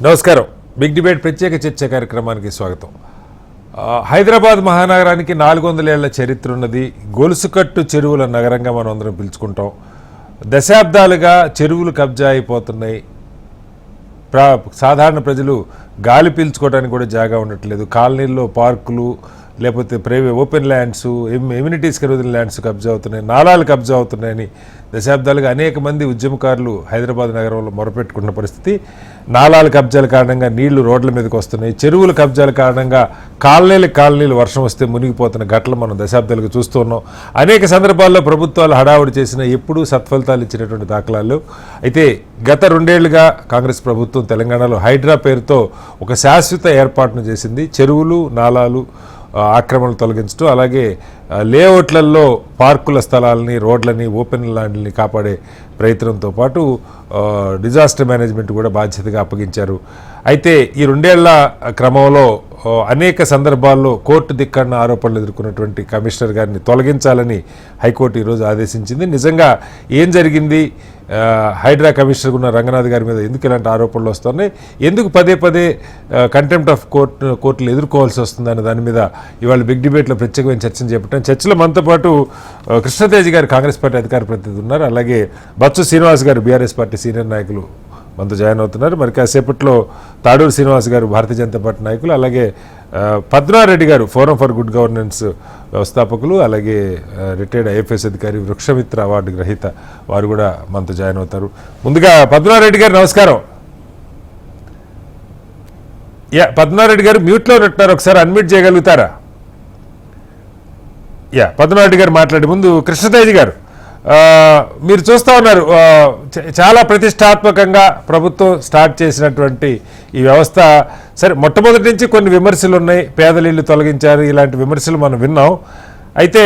నమస్కారం. Big debate ప్రత్యేక చర్చ కార్యక్రమానికి స్వాగతం. హైదరాబాద్ మహానగరానికి 400 ఏళ్ల చరిత్ర ఉన్నది. గొలుసుకట్టు చెరువుల నగరంగా మనం అందరం పిలుచుకుంటాం. దశాబ్దాలుగా చెరువులు కబ్జా అయిపోతున్నాయి. సాధారణ ప్రజలు గాలి పీల్చుకోవడానికి కూడా జాగా ఉండట్లేదు. కాలనీల్లో పార్కులు లేకపోతే ఓపెన్ ల్యాండ్స్, ఎమ్యూనిటీస్కి వదిలిన ల్యాండ్స్ కబ్జా అవుతున్నాయి, నాలాలు కబ్జా అవుతున్నాయని దశాబ్దాలుగా అనేక మంది ఉద్యమకారులు హైదరాబాద్ నగరంలో మొరపెట్టుకున్న పరిస్థితి. నాలాల కబ్జాల కారణంగా నీళ్లు రోడ్ల మీదకి వస్తున్నాయి. చెరువుల కబ్జాల కారణంగా కాలనీలు వర్షం వస్తే మునిగిపోతున్న ఘటనలు మనం దశాబ్దాలుగా చూస్తూ ఉన్నాం. అనేక సందర్భాల్లో ప్రభుత్వాలు హడావుడి చేసిన ఎప్పుడూ సత్ఫలితాలు ఇచ్చినటువంటి దాఖలాలు. అయితే గత 2 ఏళ్లుగా కాంగ్రెస్ ప్రభుత్వం తెలంగాణలో హైడ్రా పేరుతో ఒక శాశ్వత ఏర్పాటును చేసింది. చెరువులు, నాలాలు ఆక్రమణలు తొలగించడం, అలాగే లేఅవుట్లలో పార్కుల స్థలాలని, రోడ్లని, ఓపెన్ ల్యాండ్లని కాపాడే ప్రయత్నంతో పాటు డిజాస్టర్ మేనేజ్మెంట్ కూడా బాధ్యతగా అప్పగించారు. అయితే ఈ 2 ఏళ్ల క్రమంలో అనేక సందర్భాల్లో కోర్టు ధిక్కరణ ఆరోపణలు ఎదుర్కొన్నటువంటి కమిషనర్ గారిని తొలగించాలని హైకోర్టు ఈరోజు ఆదేశించింది. నిజంగా ఏం జరిగింది? హైడ్రా కమిషనర్ ఉన్న రంగనాథ్ గారి మీద ఎందుకు ఇలాంటి ఆరోపణలు వస్తున్నాయి? ఎందుకు పదే కంటెంప్ట్ ఆఫ్ కోర్టులు ఎదుర్కోవాల్సి వస్తుందనే దాని మీద ఇవాళ బిగ్ డిబేట్లో ప్రత్యేకమైన చర్చను చేపట్టాం. చర్చలో మనతో పాటు కృష్ణతేజ్ గారు కాంగ్రెస్ పార్టీ అధికార ప్రతినిధి ఉన్నారు. అలాగే బచ్చు శ్రీనివాస్ గారు బీఆర్ఎస్ పార్టీ సీనియర్ నాయకులు మనతో జాయిన్ అవుతున్నారు. మరి కాసేపట్లో తాడూరు శ్రీనివాస్ గారు భారతీయ జనతా పార్టీ నాయకులు, అలాగే పద్మనారెడ్డి గారు ఫోరం ఫర్ గుడ్ గవర్నెన్స్ వ్యవస్థాపకులు, అలాగే రిటైర్డ్ ఐఎఫ్ఎస్ అధికారి, వృక్షమిత్ర అవార్డు గ్రహీత, వారు కూడా మనతో జాయిన్ అవుతారు. ముందుగా పద్మనారెడ్డి గారు నమస్కారం. పద్మనారెడ్డి గారు మ్యూట్లో ఉన్నట్టున్నారు, ఒకసారి అన్మ్యూట్ చేయగలుగుతారా? పద్మనారెడ్డి గారు మాట్లాడే ముందు కృష్ణతేజ్ గారు, మీరు చూస్తూ ఉన్నారు చాలా ప్రతిష్టాత్మకంగా ప్రభుత్వం స్టార్ట్ చేసినటువంటి ఈ వ్యవస్థ. సరే, మొట్టమొదటి నుంచి కొన్ని విమర్శలు ఉన్నాయి. పేదల ఇళ్ళు తొలగించారు, ఇలాంటి విమర్శలు మనం విన్నాం. అయితే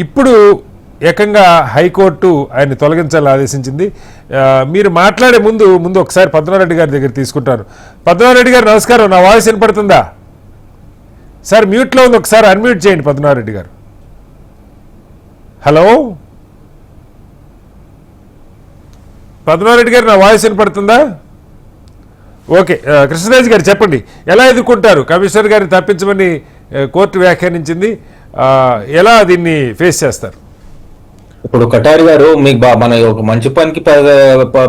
ఇప్పుడు ఏకంగా హైకోర్టు ఆయన్ని తొలగించాలని ఆదేశించింది. మీరు మాట్లాడే ముందు ఒకసారి పద్మనారెడ్డి గారి దగ్గర తీసుకుంటాను. పద్మనారెడ్డి గారు నమస్కారం, నా వాయిస్ వినపడుతుందా? సార్ మ్యూట్లో ఉంది, ఒకసారి అన్మ్యూట్ చేయండి పద్మనారెడ్డి గారు. హలో పద్మనారెడ్డి గారు, నా వాయిస్ వినపడుతుందా? ఓకే, కృష్ణరాజు గారు చెప్పండి, ఎలా ఎదుర్కొంటారు? కమిషనర్ గారిని తప్పించమని కోర్టు వ్యాఖ్యానించింది, ఎలా దీన్ని ఫేస్ చేస్తారు? ఇప్పుడు కటారి గారు, మీకు మన ఒక మంచి పనికి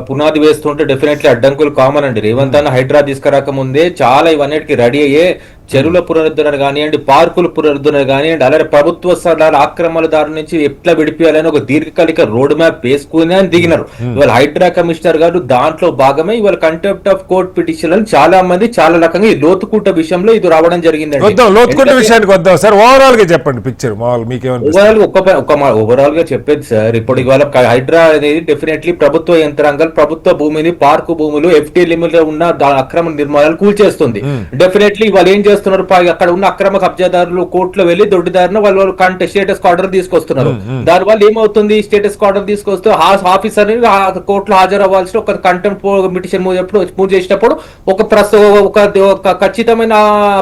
పునాది వేస్తుంటే డెఫినెట్లీ అడ్డంకులు కామన్ అండి. రేవంత్ అన్న హైడ్రా తీసుకురాక ముందే చాలా ఇవన్నిటికి రెడీ అయ్యే చెరువుల పునరుద్ధరణ కానివ్వండి, పార్కుల పునరుద్ధరణ కానివ్వండి, అలాగే ప్రభుత్వ స్థలాల ఆక్రమణ దారి నుంచి ఎట్లా విడిపియాలని ఒక దీర్ఘకాలిక రోడ్ మ్యాప్ వేసుకుని అని దిగినారు. ఇవాళ హైడ్రా కమిషనర్ గారు దాంట్లో భాగమే ఇవాళ కంటెంప్ట్ ఆఫ్ కోర్ట్ పిటిషన్ చాలా మంది చాలా రకంగా ఈ లోతుకుంట విషయంలో ఇది రావడం జరిగింది. ఓవరాల్ గా చెప్పండి పిక్చర్, ఓవరాల్ గా చెప్పేది సార్. ఇప్పుడు ఇవాళ హైడ్రా అనేది డెఫినెట్లీ ప్రభుత్వ యంత్రాంగాలు, ప్రభుత్వ భూమిని, పార్కు భూములు, FT లిమిట్ లో ఉన్న అక్రమ నిర్మాణాలు కూల్చేస్తుంది. డెఫినెట్లీ వాళ్ళు ఏం చేస్తున్నారు, అక్కడ ఉన్న అక్రమ కబ్జాదారులు కోర్టులో వెళ్లి దొడ్డిదారిన వాళ్ళు స్టేటస్ ఆర్డర్ తీసుకొస్తున్నారు. దాని వల్ల ఏమవుతుంది, స్టేటస్ ఆర్డర్ తీసుకొస్తే ఆఫీసర్ కోర్టులో హాజరవ్వాల్సిన ఒక కంటెంప్ట్ పిటిషన్ మూవ్ చేసినప్పుడు ఒక ఖచ్చితమైన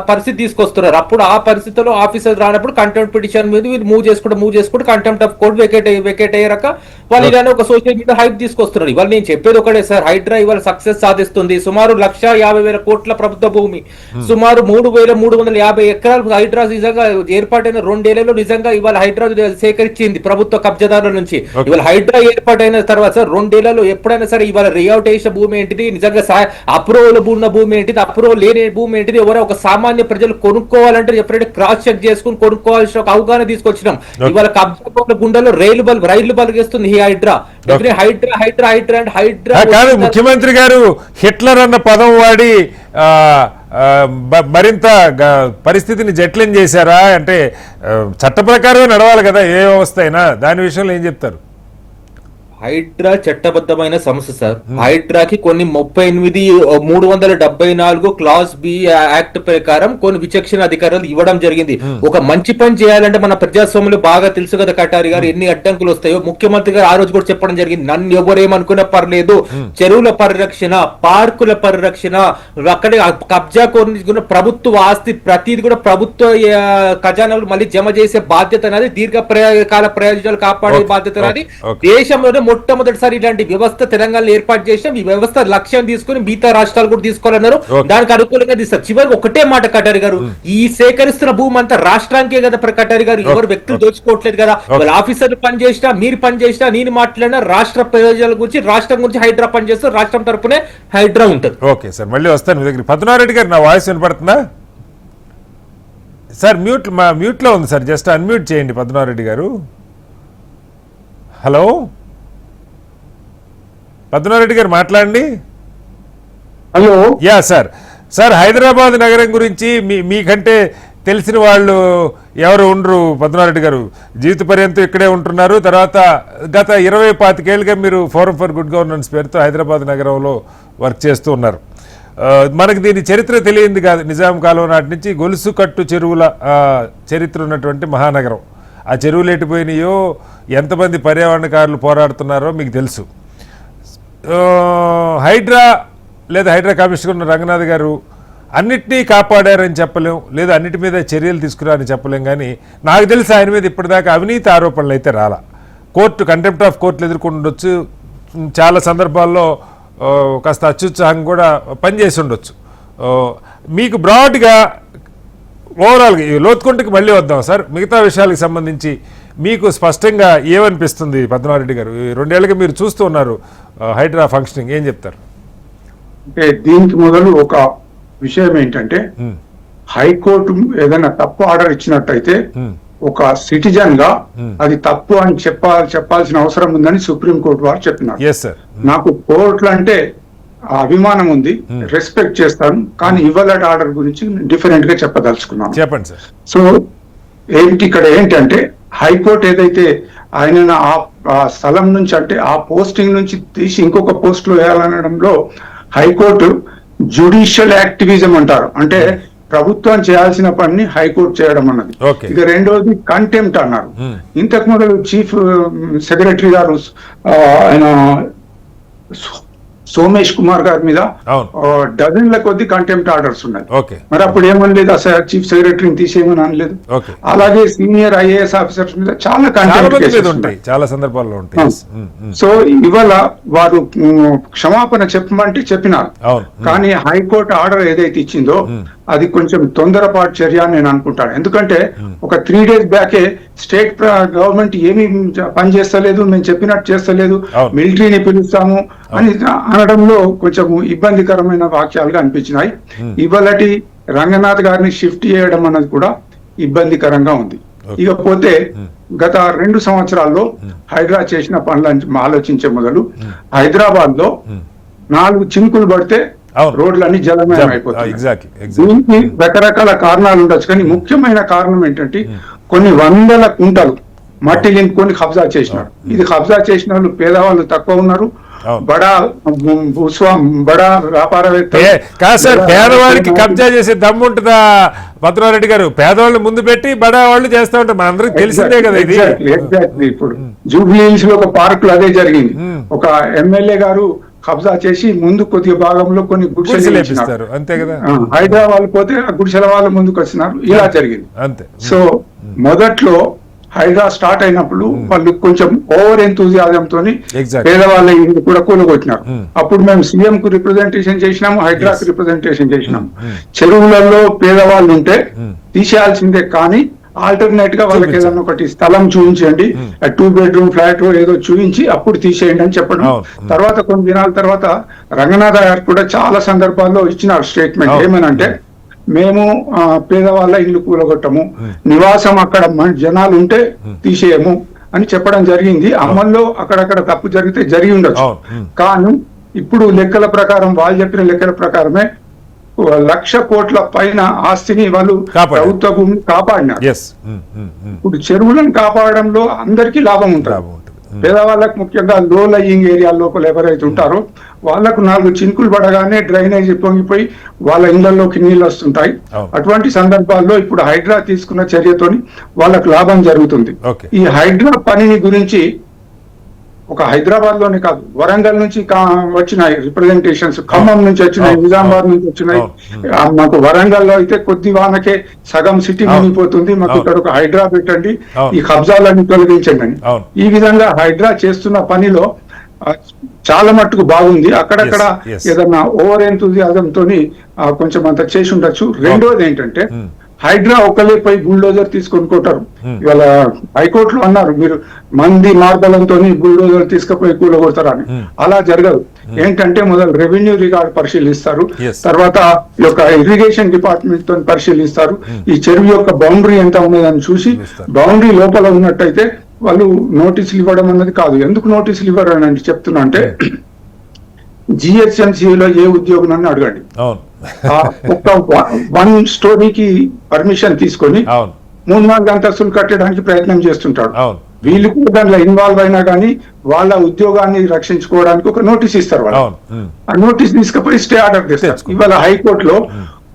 పరిస్థితి తీసుకొస్తున్నారు. అప్పుడు ఆ పరిస్థితిలో ఆఫీసర్ రానప్పుడు కంటెంప్ట్ పిటిషన్ మీద వీళ్ళు మూవ్ చేసుకుంటూ కంటెంప్ట్ ఆఫ్ కోర్ట్ వెకేట్ అయ్యాక వాళ్ళు ఇలానే ఒక సోషల్ మీడియా హైప్ తీసుకొస్తున్నారు. ఇవాళ నేను చెప్పేది ఒకటే సార్, హైడ్రా ఇవాళ సక్సెస్ సాధిస్తుంది. సుమారు 1,50,000 కోట్ల ప్రభుత్వ భూమి, సుమారు 3,350 ఎకరాలు హైడ్రా నిజంగా ఏర్పాటైన 2 ఏళ్లలో నిజంగా ఇవాళ హైడ్రా సేకరించింది ప్రభుత్వ కబ్జాదారుల నుంచి. ఇవాళ హైడ్రా ఏర్పాటైన తర్వాత సార్ 2 ఏళ్లలో ఎప్పుడైనా సరే ఇవాళ రేఅవుట్ చేసిన భూమి ఏంటిది, నిజంగా అప్రూవల్ ఉన్న భూమి ఏంటిది, అప్రూవల్ లేని భూమి ఏంటిది, ఎవరో ఒక సామాన్య ప్రజలు కొనుక్కోవాలంటే ఎప్పుడైతే క్రాస్ చెక్ చేసుకుని కొనుక్కోవాల్సిన ఒక అవగాహన తీసుకొచ్చినాం. ఇవాళ కబ్జా గుండెలో రైలు బలిగేస్తుంది ఈ హైడ్రా. కాదు, ముఖ్యమంత్రి గారు హిట్లర్ అన్న పదం వాడి మరింత పరిస్థితిని జటిలం చేశారా? అంటే చట్ట ప్రకారమే నడవాలి కదా ఏ వ్యవస్థ అయినా, దాని విషయంలో ఏం చెప్తారు? హైడ్రా చట్టబద్ధమైన సంస్థ సార్. హైడ్రాకి కొన్ని 38,374 క్లాస్ బి యాక్ట్ ప్రకారం కొన్ని విచక్షణ అధికారాలు ఇవ్వడం జరిగింది. ఒక మంచి పని చేయాలంటే మన ప్రజాస్వామ్యంలో బాగా తెలుసు కదా కటారి గారు, ఎన్ని అడ్డంకులు వస్తాయో. ముఖ్యమంత్రి గారు ఆ రోజు కూడా చెప్పడం జరిగింది, నన్ను ఎవరేమనుకున్నా పర్లేదు, చెరువుల పరిరక్షణ, పార్కుల పరిరక్షణ, అక్కడే కబ్జా కొనుక్కున్న ప్రభుత్వ ఆస్తి ప్రతిది కూడా ప్రభుత్వ ఖజానాలు మళ్ళీ జమ చేసే బాధ్యత అనేది, దీర్ఘకాల ప్రయోజనాలు కాపాడే బాధ్యత అనేది దేశంలోనే మొట్టమొదటిసారి ఇలాంటి వ్యవస్థ తెలంగాణలో ఏర్పాటు చేసినాం. ఈ వ్యవస్థ లక్ష్యం తీసుకుని మిగతా రాష్ట్రాలు కూడా తీసుకోవాలన్నారు. దానికి అనుకూలంగా తీస్తారు. చివరికి ఒకటే మాట కటారి గారు, ఈ సేకరిస్తున్న భూమి అంతా రాష్ట్రానికే కదా కటారి గారు, ఎవరు వ్యక్తులు దోచుకోవట్లేదు కదా. వాళ్ళ ఆఫీసర్లు పనిచేసినా, మీరు పనిచేసినా, నేను మాట్లాడినా రాష్ట్ర ప్రయోజనాల గురించి, రాష్ట్రం గురించి హైడ్రా పనిచేస్తూ రాష్ట్రం తరపునే హైడ్రా ఉంటుంది. ఓకే సార్, మళ్ళీ వస్తాను మీ దగ్గర. పద్మనాభరెడ్డి గారు, నా వాయిస్ వినపడుతుందా సార్? మ్యూట్లో ఉంది సార్, జస్ట్ అన్మ్యూట్ చేయండి పద్మనాభరెడ్డి గారు. హలో పద్మనాభరెడ్డి గారు, మాట్లాడండి. Hello. Yeah sir. Sir, Hyderabad నగరం గురించి మీకంటే తెలిసిన వాళ్ళు ఎవరు ఉండరు పద్మనాభరెడ్డి గారు. జీవిత పర్యంతం ఇక్కడే ఉంటున్నారు. తర్వాత గత 20-25 ఏళ్ళుగా మీరు ఫోరం ఫర్ గుడ్ గవర్నెన్స్ పేరుతో హైదరాబాద్ నగరంలో వర్క్ చేస్తూ ఉన్నారు. మనకి దీని చరిత్ర తెలియంది కాదు. నిజాం కాలం నాటి నుంచి గొలుసు కట్టు చెరువుల చరిత్ర ఉన్నటువంటి మహానగరం. ఆ చెరువులు ఎటుపోయినాయో, ఎంతమంది పర్యావరణకారులు పోరాడుతున్నారో మీకు తెలుసు. హైడ్రా లేదా హైడ్రా కమిషనర్ ఉన్న రంగనాథ్ గారు అన్నిటినీ కాపాడారని చెప్పలేం, లేదా అన్నిటి మీద చర్యలు తీసుకురారని చెప్పలేం. కానీ నాకు తెలిసి ఆయన మీద ఇప్పటిదాకా అవినీతి ఆరోపణలు అయితే రాలా. కంటెంప్ట్ ఆఫ్ కోర్టులు ఎదుర్కొండొచ్చు. చాలా సందర్భాల్లో కాస్త అత్యుత్సాహం కూడా పనిచేసి ఉండొచ్చు. మీకు బ్రాడ్గా ఓవరాల్గా లోతుకుంటకి మళ్ళీ వద్దాం సార్. మిగతా విషయాలకు సంబంధించి మీకు స్పష్టంగా ఏమనిపిస్తుంది పద్మనాభరెడ్డి గారు? 2 ఏళ్ళుగా మీరు చూస్తూ ఉన్నారు హైడ్రా ఫంక్షనింగ్, ఏం చెప్తారు? అంటే దీనికి మొదలు ఒక విషయం ఏంటంటే, హైకోర్టు ఏదైనా తప్పు ఆర్డర్ ఇచ్చినట్టయితే ఒక సిటిజన్ గా అది తప్పు అని చెప్పాల్సిన అవసరం ఉందని సుప్రీంకోర్టు వారు చెప్పినారు. నాకు కోర్టులు అంటే అభిమానం ఉంది, రెస్పెక్ట్ చేస్తాను. కానీ ఇవాళ ఆర్డర్ గురించి డిఫరెంట్ గా చెప్పదలుచుకున్నాను. చెప్పండి సార్. సో ఇక్కడ ఏంటంటే, హైకోర్టు ఏదైతే ఆయన ఆ స్థలం నుంచి, అంటే ఆ పోస్టింగ్ నుంచి తీసి ఇంకొక పోస్ట్ లో వేయాలనడంలో హైకోర్టు జ్యుడిషియల్ యాక్టివిజం అంటారు. అంటే ప్రభుత్వం చేయాల్సిన పనిని హైకోర్టు చేయడం అన్నది. ఇక రెండోది కంటెంప్ట్ అన్నారు. ఇంతకు మొదలు చీఫ్ సెక్రటరీ గారు ఆయన సోమేష్ కుమార్ గారి మీద డజన్ల కొద్ది కంటెంప్ట్ ఆర్డర్స్ ఉన్నాయి. మరి అప్పుడు ఏమనలేదు, అసలు చీఫ్ సెక్రటరీని తీసేయమని అనలేదు. అలాగే సీనియర్ ఐఏఎస్ ఆఫీసర్స్ మీద చాలా కంటెంప్ట్ ఉంటాయి, చాలా సందర్భాల్లో ఉంటాయి. సో ఇవాళ వారు క్షమాపణ చెప్పమంటే చెప్పినారు. కానీ హైకోర్టు ఆర్డర్ ఏదైతే ఇచ్చిందో అది కొంచెం తొందరపాటు చర్య అని నేను అనుకుంటాను. ఎందుకంటే ఒక 3 days బ్యాకే స్టేట్ గవర్నమెంట్ ఏమీ పని చేస్తలేదు, మేము చెప్పినట్టు చేస్తలేదు, మిలిటరీని పిలుస్తాము అని అనడంలో కొంచెం ఇబ్బందికరమైన వాక్యాలుగా అనిపించినాయి. ఇవాళటి రంగనాథ్ గారిని షిఫ్ట్ చేయడం అన్నది కూడా ఇబ్బందికరంగా ఉంది. ఇకపోతే గత 2 సంవత్సరాల్లో హైడ్రా చేసిన పనులను ఆలోచించే మొదలు హైదరాబాద్ లో 4 చినుకులు పడితే రోడ్లన్నీ జలమయం అయిపోతాయి. దీనికి రకరకాల కారణాలు ఉండొచ్చు, కానీ ముఖ్యమైన కారణం ఏంటంటే కొన్ని వందల కుంటలు మట్టి నింపుకొని కబ్జా చేసినారు. ఇది కబ్జా చేసిన వాళ్ళు పేదవాళ్ళు తక్కువ ఉన్నారు, బడా వ్యాపారవేత్త. పేదవాడికి కబ్జా చేసే దమ్ము ఉంటుందా పద్మనాభరెడ్డి గారు? పేదవాళ్ళు ముందు పెట్టి బడా వాళ్ళు చేస్తా ఉంటారు, మన అందరికి తెలిసిందే కదా ఇది. ఎగ్జాక్ట్లీ. ఇప్పుడు జూబ్లీ హిల్స్ లో ఒక పార్క్ లో అదే జరిగింది. ఒక ఎమ్మెల్యే గారు కబ్జా చేసి ముందు కొద్దిగా భాగంలో కొన్ని గుడిసెలు వేపిస్తారు, అంతే కదా. హైదరాబాద్ పోతే ఆ గుడిసెల వాళ్ళు ముందుకు వచ్చినారు, ఇలా జరిగింది అంతే. సో మొదట్లో హైడ్రా స్టార్ట్ అయినప్పుడు వాళ్ళు కొంచెం ఓవర్ ఎంతూజియాజం తోని పేదవాళ్ళ ఇల్లు కూడా కూలగొట్టినారు. అప్పుడు మేము సీఎం కు రిప్రజెంటేషన్ చేసినాము, హైడ్రాకు రిప్రజెంటేషన్ చేసినాము. చెరువులలో పేదవాళ్ళు ఉంటే తీసేయాల్సిందే, కానీ ఆల్టర్నేట్ గా వాళ్ళకి ఏదైనా ఒకటి స్థలం చూపించండి, 2 bedroom ఫ్లాట్ ఏదో చూపించి అప్పుడు తీసేయండి అని చెప్పడం. తర్వాత కొన్ని దినాల తర్వాత రంగనాథ్ గారు కూడా చాలా సందర్భాల్లో ఇచ్చినారు స్టేట్మెంట్. ఏమనంటే, మేము పేదవాళ్ళ ఇల్లు కూలగొట్టము, నివాసం అక్కడ జనాలు ఉంటే తీసేయము అని చెప్పడం జరిగింది. అమల్లో అక్కడక్కడ తప్పు జరిగితే జరిగి ఉండొచ్చు, కానీ ఇప్పుడు లెక్కల ప్రకారం, వాళ్ళు చెప్పిన లెక్కల ప్రకారమే 1,00,000 కోట్ల పైన ఆస్తిని వాళ్ళు ప్రభుత్వ భూమిని కాపాడినారు. ఇప్పుడు చెరువులను కాపాడడంలో అందరికీ లాభం ఉంటుంది. పేదవాళ్ళకు ముఖ్యంగా లో లయింగ్ ఏరియా లోపల ఎవరైతే ఉంటారో వాళ్ళకు 4 చినుకులు పడగానే డ్రైనేజ్ పొంగిపోయి వాళ్ళ ఇళ్లలోకి నీళ్ళు వస్తుంటాయి. అటువంటి సందర్భాల్లో ఇప్పుడు హైడ్రా తీసుకున్న చర్యతోని వాళ్ళకు లాభం జరుగుతుంది. ఈ హైడ్రా పనిని గురించి ఒక హైదరాబాద్ లోనే కాదు, వరంగల్ నుంచి వచ్చినాయి రిప్రజెంటేషన్స్, ఖమ్మం నుంచి వచ్చినాయి, నిజామాబాద్ నుంచి వచ్చినాయి. మాకు వరంగల్ లో అయితే కొద్ది వానకే సగం సిటీ మునిగిపోతుంది, మాకు ఇక్కడ ఒక హైడ్రా పెట్టండి, ఈ కబ్జాలన్నీ తొలగించండి అని. ఈ విధంగా హైడ్రా చేస్తున్న పనిలో చాలా మట్టుకు బాగుంది. అక్కడక్కడ Yes. ఏదన్నా ఓవర్ ఎంతూజియాజం తోని కొంచెం అంత చేసి ఉండొచ్చు. రెండోది ఏంటంటే హైడ్రా ఒకలే పోయి బుల్డోజర్ తీసుకొని కొట్టారు. ఇవాళ హైకోర్టులో అన్నారు మీరు మంది మార్బలంతో బుల్డోజర్ తీసుకుపోయి కూలగొడతారని. అలా జరగదు. ఏంటంటే మొదలు రెవెన్యూ రికార్డ్ పరిశీలిస్తారు, Yes. తర్వాత ఈ యొక్క ఇరిగేషన్ డిపార్ట్మెంట్ తో పరిశీలిస్తారు, ఈ చెరువు యొక్క బౌండరీ ఎంత ఉన్నదని చూసి బౌండరీ లోపల ఉన్నట్టయితే వాళ్ళు నోటీసులు ఇవ్వడం అన్నది కాదు. ఎందుకు నోటీసులు ఇవ్వరు అని చెప్తున్నా అంటే జిహెచ్ఎంసీలో ఏ ఉద్యోగులను అడగండి, అవును ఒక 1 స్టోరీకి పర్మిషన్ తీసుకొని అవును 3-4 అంతస్తులు కట్టడానికి ప్రయత్నం చేస్తుంటాడు. అవును వీళ్ళు కూడా దాంట్లో ఇన్వాల్వ్ అయినా కానీ వాళ్ళ ఉద్యోగాన్ని రక్షించుకోవడానికి ఒక నోటీస్ ఇస్తారు వాళ్ళు. అవును ఆ నోటీస్ తీసుకుపోయి స్టే ఆర్డర్ తెస్తారు. ఇవాళ హైకోర్టులో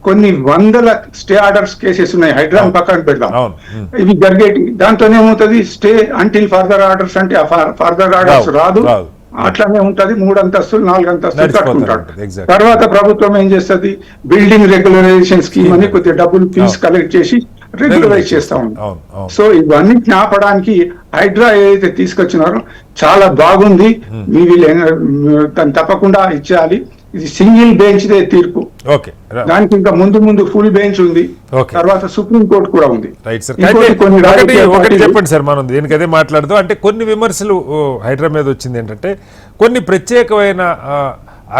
కొన్ని వందల స్టే ఆర్డర్స్ కేసెస్ ఉన్నాయి. హైడ్రాన్ పక్కన పెడదాం, అవును ఇవి జరిగేటి. దాంతోనే ఏమవుతుంది, స్టే అంటిల్ ఫర్దర్ ఆర్డర్స్ అంటే ఫర్దర్ ఆర్డర్స్ రాదు, అట్లానే ఉంటది. 3 అంతస్తులు 4 అంతస్తులు కట్టుకుంటాడు. తర్వాత ప్రభుత్వం ఏం చేస్తుంది, బిల్డింగ్ రెగ్యులరైజేషన్ స్కీమ్ అని కొద్దిగా డబ్బులు ఫీజు కలెక్ట్ చేసి రెగ్యులరైజ్ చేస్తా ఉంది. సో ఇవన్నీ జ్ఞాపడానికి హైడ్రా ఏదైతే తీసుకొచ్చినారో చాలా బాగుంది. మీ దాన్ని తప్పకుండా ఇచ్చేయాలి. ఇది సింగిల్ బెంచ్ దే తీర్పు. ఓకే, దానికి ఇంకా ముందు ఫుల్ బెంచ్ ఉంది, తర్వాత సుప్రీం కోర్టు కూడా ఉంది. Right sir. కొన్ని ఒకటి చెప్పండి సార్, మనం దీనికి అదే మాట్లాడుతూ అంటే కొన్ని విమర్శలు హైడ్రా మీద వచ్చింది ఏంటంటే కొన్ని ప్రత్యేకమైన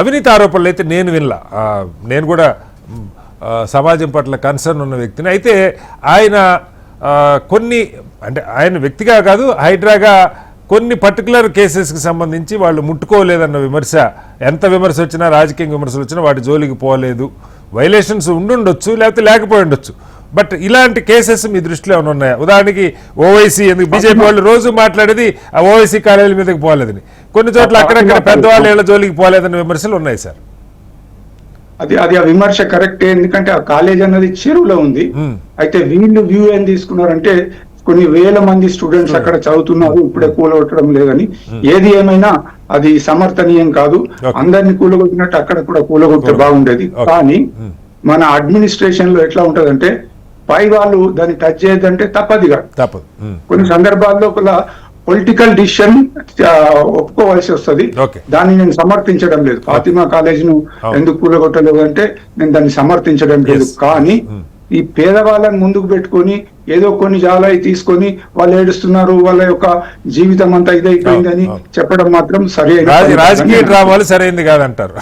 అవినీతి ఆరోపణలు అయితే నేను వినలా. నేను కూడా సమాజం పట్ల కన్సర్న్ ఉన్న వ్యక్తిని. అయితే ఆయన కొన్ని అంటే ఆయన వ్యక్తిగా కాదు హైడ్రాగా కొన్ని పర్టికులర్ కేసెస్కి సంబంధించి వాళ్ళు ముట్టుకోలేదన్న విమర్శ, ఎంత విమర్శ వచ్చినా రాజకీయ విమర్శలు వచ్చినా వాటి జోలికి పోలేదు. వైలేషన్స్ ఉండుండొచ్చు, లేకపోతే లేకపోయి ఉండొచ్చు. బట్ ఇలాంటి కేసెస్ మీ దృష్టిలో ఏమైనా ఉన్నాయా? ఉదాహరణకి ఓవైసీ, ఎందుకు బీజేపీ వాళ్ళు రోజు మాట్లాడేది ఆ ఓవైసీ కాలేజీల మీదకి పోలేదని, కొన్ని చోట్ల అక్కడక్కడ పెద్దవాళ్ళు ఏళ్ళ జోలికి పోలేదన్న విమర్శలు ఉన్నాయి సార్. అది ఆ విమర్శ కరెక్టే, ఎందుకంటే ఆ కాలేజ్ అన్నది చెరువులో ఉంది. అయితే వీళ్ళు వ్యూ ఏం తీసుకున్నారంటే కొన్ని వేల మంది స్టూడెంట్స్ అక్కడ చదువుతున్నారు, ఇప్పుడే కూలగొట్టడం లేదని. ఏది ఏమైనా అది సమర్థనీయం కాదు. అందరినీ కూలగొట్టినట్టు అక్కడ కూడా కూలగొట్టే బాగుండేది. కానీ మన అడ్మినిస్ట్రేషన్ లో ఎట్లా ఉంటదంటే పై వాళ్ళు దాన్ని టచ్ చేయొద్దంటే తప్పదిగా. కొన్ని సందర్భాల్లో కూడా పొలిటికల్ డిసిషన్ ఒప్పుకోవాల్సి వస్తుంది. దాన్ని నేను సమర్థించడం లేదు. ఫాతిమా కాలేజ్ ను ఎందుకు కూలగొట్టలేదు అంటే నేను దాన్ని సమర్థించడం లేదు. కానీ ఈ పేదవాళ్ళని ముందుకు పెట్టుకొని ఏదో కొన్ని జాలాయి తీసుకొని వాళ్ళు ఏడుస్తున్నారు, వాళ్ళ యొక్క జీవితం అంతా ఇదైపోయిందని చెప్పడం మాత్రం సరైన రాజకీయ డ్రామాలు సరైనది కాదంటారు.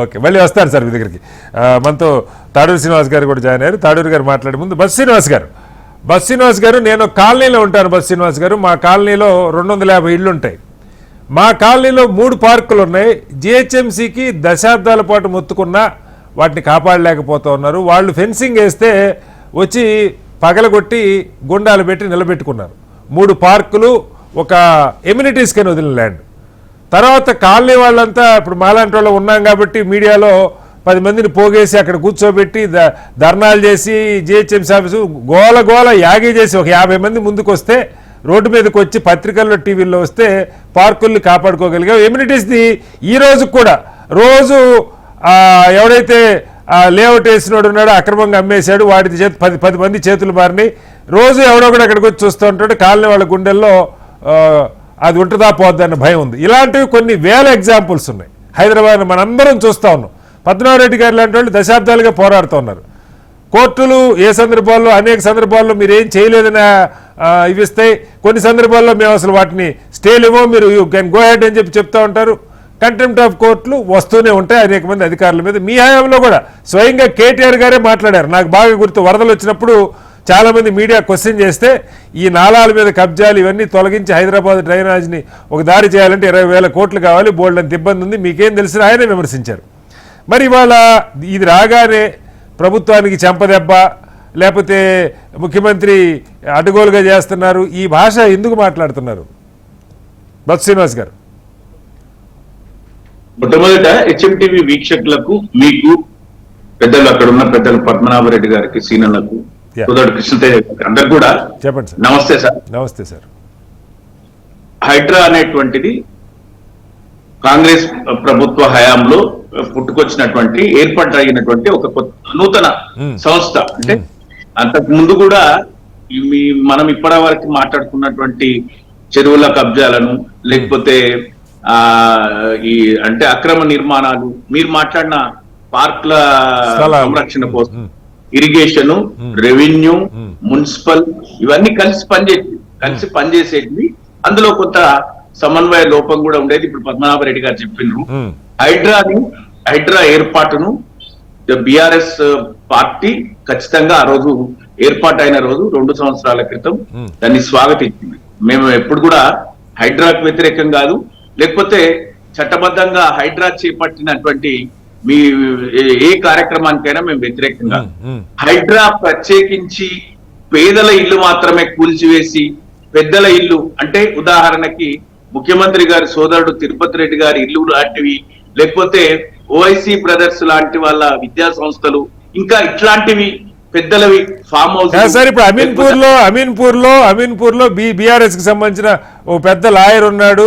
ఓకే, మళ్ళీ వస్తారు సార్ మీ దగ్గరికి. మనతో తాడూరు శ్రీనివాస్ గారు కూడా జాయిన్ అయ్యారు. తాడూరు గారు మాట్లాడే ముందు బస్ శ్రీనివాస్ గారు నేను కాలనీలో ఉంటాను. బస్ శ్రీనివాస్ గారు, మా కాలనీలో 250 ఇళ్ళు ఉంటాయి. మా కాలనీలో 3 పార్కులు ఉన్నాయి. జిహెచ్ఎంసీకి దశాబ్దాల పాటు మొత్తుకున్నా వాటిని కాపాడలేకపోతూ ఉన్నారు. వాళ్ళు ఫెన్సింగ్ వేస్తే వచ్చి పగలగొట్టి గుండాలు పెట్టి నిలబెట్టుకున్నారు. 3 పార్కులు, ఒక ఎమ్యూనిటీస్ కింద వదిలిన ల్యాండ్. తర్వాత కాలనీ వాళ్ళంతా ఇప్పుడు మాలాంటి వాళ్ళు ఉన్నాం కాబట్టి మీడియాలో 10 మందిని పోగేసి అక్కడ కూర్చోబెట్టి ధర్నాలు చేసి జిహెచ్ఎంసీ ఆఫీసు గోల యాగి చేసి ఒక 50 మంది ముందుకు వస్తే రోడ్డు మీదకి వచ్చి పత్రికల్లో టీవీల్లో వస్తే పార్కుల్ని కాపాడుకోగలిగాం. ఎమ్యూనిటీస్ది ఈ రోజు కూడా రోజు ఎవడైతే లేఅవుట్ వేసినోడు ఉన్నాడో అక్రమంగా అమ్మేశాడు, వాడి 10 మంది చేతులు మారినాయి. రోజు ఎవడో కూడా అక్కడికి వచ్చి చూస్తూ ఉంటాడు. కాలనీ వాళ్ళ గుండెల్లో అది ఉంటుందా పోద్దన్న భయం ఉంది. ఇలాంటివి కొన్ని వేల ఎగ్జాంపుల్స్ ఉన్నాయి హైదరాబాద్. మనందరం చూస్తూ ఉన్నాం. పద్మనాభరెడ్డి గారు లాంటి వాళ్ళు దశాబ్దాలుగా పోరాడుతూ ఉన్నారు. కోర్టులు ఏ సందర్భాల్లో, అనేక సందర్భాల్లో మీరు ఏం చేయలేదని ఇవిస్తాయి. కొన్ని సందర్భాల్లో మేము అసలు వాటిని స్టేలు ఇవ్వో, మీరు యూ కెన్ గో హెడ్ అని చెప్తూ ఉంటారు. కంటెంప్ట్ ఆఫ్ కోర్టులు వస్తూనే ఉంటాయి అనేక మంది అధికారుల మీద. మీ హయాంలో కూడా స్వయంగా కేటీఆర్ గారే మాట్లాడారు. నాకు బాగా గుర్తు, వరదలు వచ్చినప్పుడు చాలా మంది మీడియా క్వశ్చన్ చేస్తే ఈ నాలాల మీద కబ్జాలు ఇవన్నీ తొలగించి హైదరాబాద్ డ్రైనేజ్ని ఒక దారి చేయాలంటే 20,000 కోట్లు కావాలి, బోల్డ్ అంత ఇబ్బంది ఉంది, మీకేం తెలిసిన ఆయనే విమర్శించారు. మరి ఇవాళ ఇది రాగానే ప్రభుత్వానికి చెంపదెబ్బ, లేకపోతే ముఖ్యమంత్రి అడ్డగోలుగా చేస్తున్నారు, ఈ భాష ఎందుకు మాట్లాడుతున్నారు బస్ శ్రీనివాస్ గారు? మొట్టమొదట హెచ్ఎంటీవీ వీక్షకులకు, మీకు పెద్దలు, అక్కడ ఉన్న పెద్దలు పద్మనాభరెడ్డి గారికి, సీనలకు, కృష్ణతేజ అందరు కూడా చెప్పండి సార్. నమస్తే సార్. నమస్తే సార్. హైడ్రా అనేటువంటిది కాంగ్రెస్ ప్రభుత్వ హయాంలో పుట్టుకొచ్చినటువంటి, ఏర్పాటైనటువంటి ఒక నూతన సంస్థ. అంటే అంతకు ముందు కూడా మనం ఇప్పటి వరకు మాట్లాడుకున్నటువంటి చెరువుల కబ్జాలను, లేకపోతే ఈ అంటే అక్రమ నిర్మాణాలు, మీరు మాట్లాడిన పార్కుల సంరక్షణ కోసం ఇరిగేషన్, రెవెన్యూ, మున్సిపల్ ఇవన్నీ కలిసి పనిచేసేటివి. అందులో కొంత సమన్వయ లోపం కూడా ఉండేది. ఇప్పుడు పద్మనాభరెడ్డి గారు చెప్పినారు, హైడ్రా ఏర్పాటును బిఆర్ఎస్ పార్టీ ఖచ్చితంగా ఆ రోజు ఏర్పాటైన రోజు 2 సంవత్సరాల క్రితం దాన్ని స్వాగతించింది. మేము ఎప్పుడు కూడా హైడ్రాకు వ్యతిరేకం కాదు, లేకపోతే చట్టబద్ధంగా హైడ్రా చేపట్టినటువంటి మీ ఏ కార్యక్రమానికైనా మేము వ్యతిరేకంగా. హైడ్రా ప్రత్యేకించి పేదల ఇల్లు మాత్రమే కూల్చివేసి పెద్దల ఇల్లు, అంటే ఉదాహరణకి ముఖ్యమంత్రి గారి సోదరుడు తిరుపతి రెడ్డి గారి ఇల్లు లాంటివి, లేకపోతే ఓఐసి బ్రదర్స్ లాంటి వాళ్ళ విద్యా సంస్థలు, ఇంకా ఇట్లాంటివి పెద్దలవి ఫామ్ హౌస్. సార్ ఇప్పుడు అమీన్పూర్ లో బీఆర్ఎస్ కి సంబంధించిన ఓ పెద్ద లాయర్ ఉన్నాడు,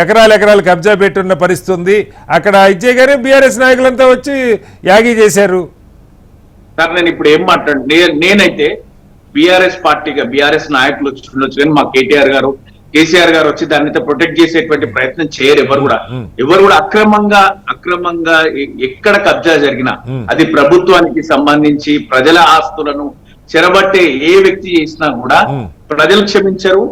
ఎకరాలు కబ్జా పెట్టున్న పరిస్థితి ఉంది. అక్కడ ఇచ్చేగానే బీఆర్ఎస్ నాయకులంతా వచ్చి యాగి చేశారు. సార్ నేను ఇప్పుడు ఏం నేనైతే బీఆర్ఎస్ పార్టీగా బీఆర్ఎస్ నాయకులు ఉండొచ్చు, కానీ మా కేసీఆర్ గారు వచ్చి దాన్ని ప్రొటెక్ట్ చేసేటువంటి ప్రయత్నం చేయరు. ఎవరు కూడా అక్రమంగా ఎక్కడ కబ్జా జరిగినా అది ప్రభుత్వానికి సంబంధించి ప్రజల ఆస్తులను ఏ వ్యక్తి చేసినా కూడా ప్రజలు క్షమించరు.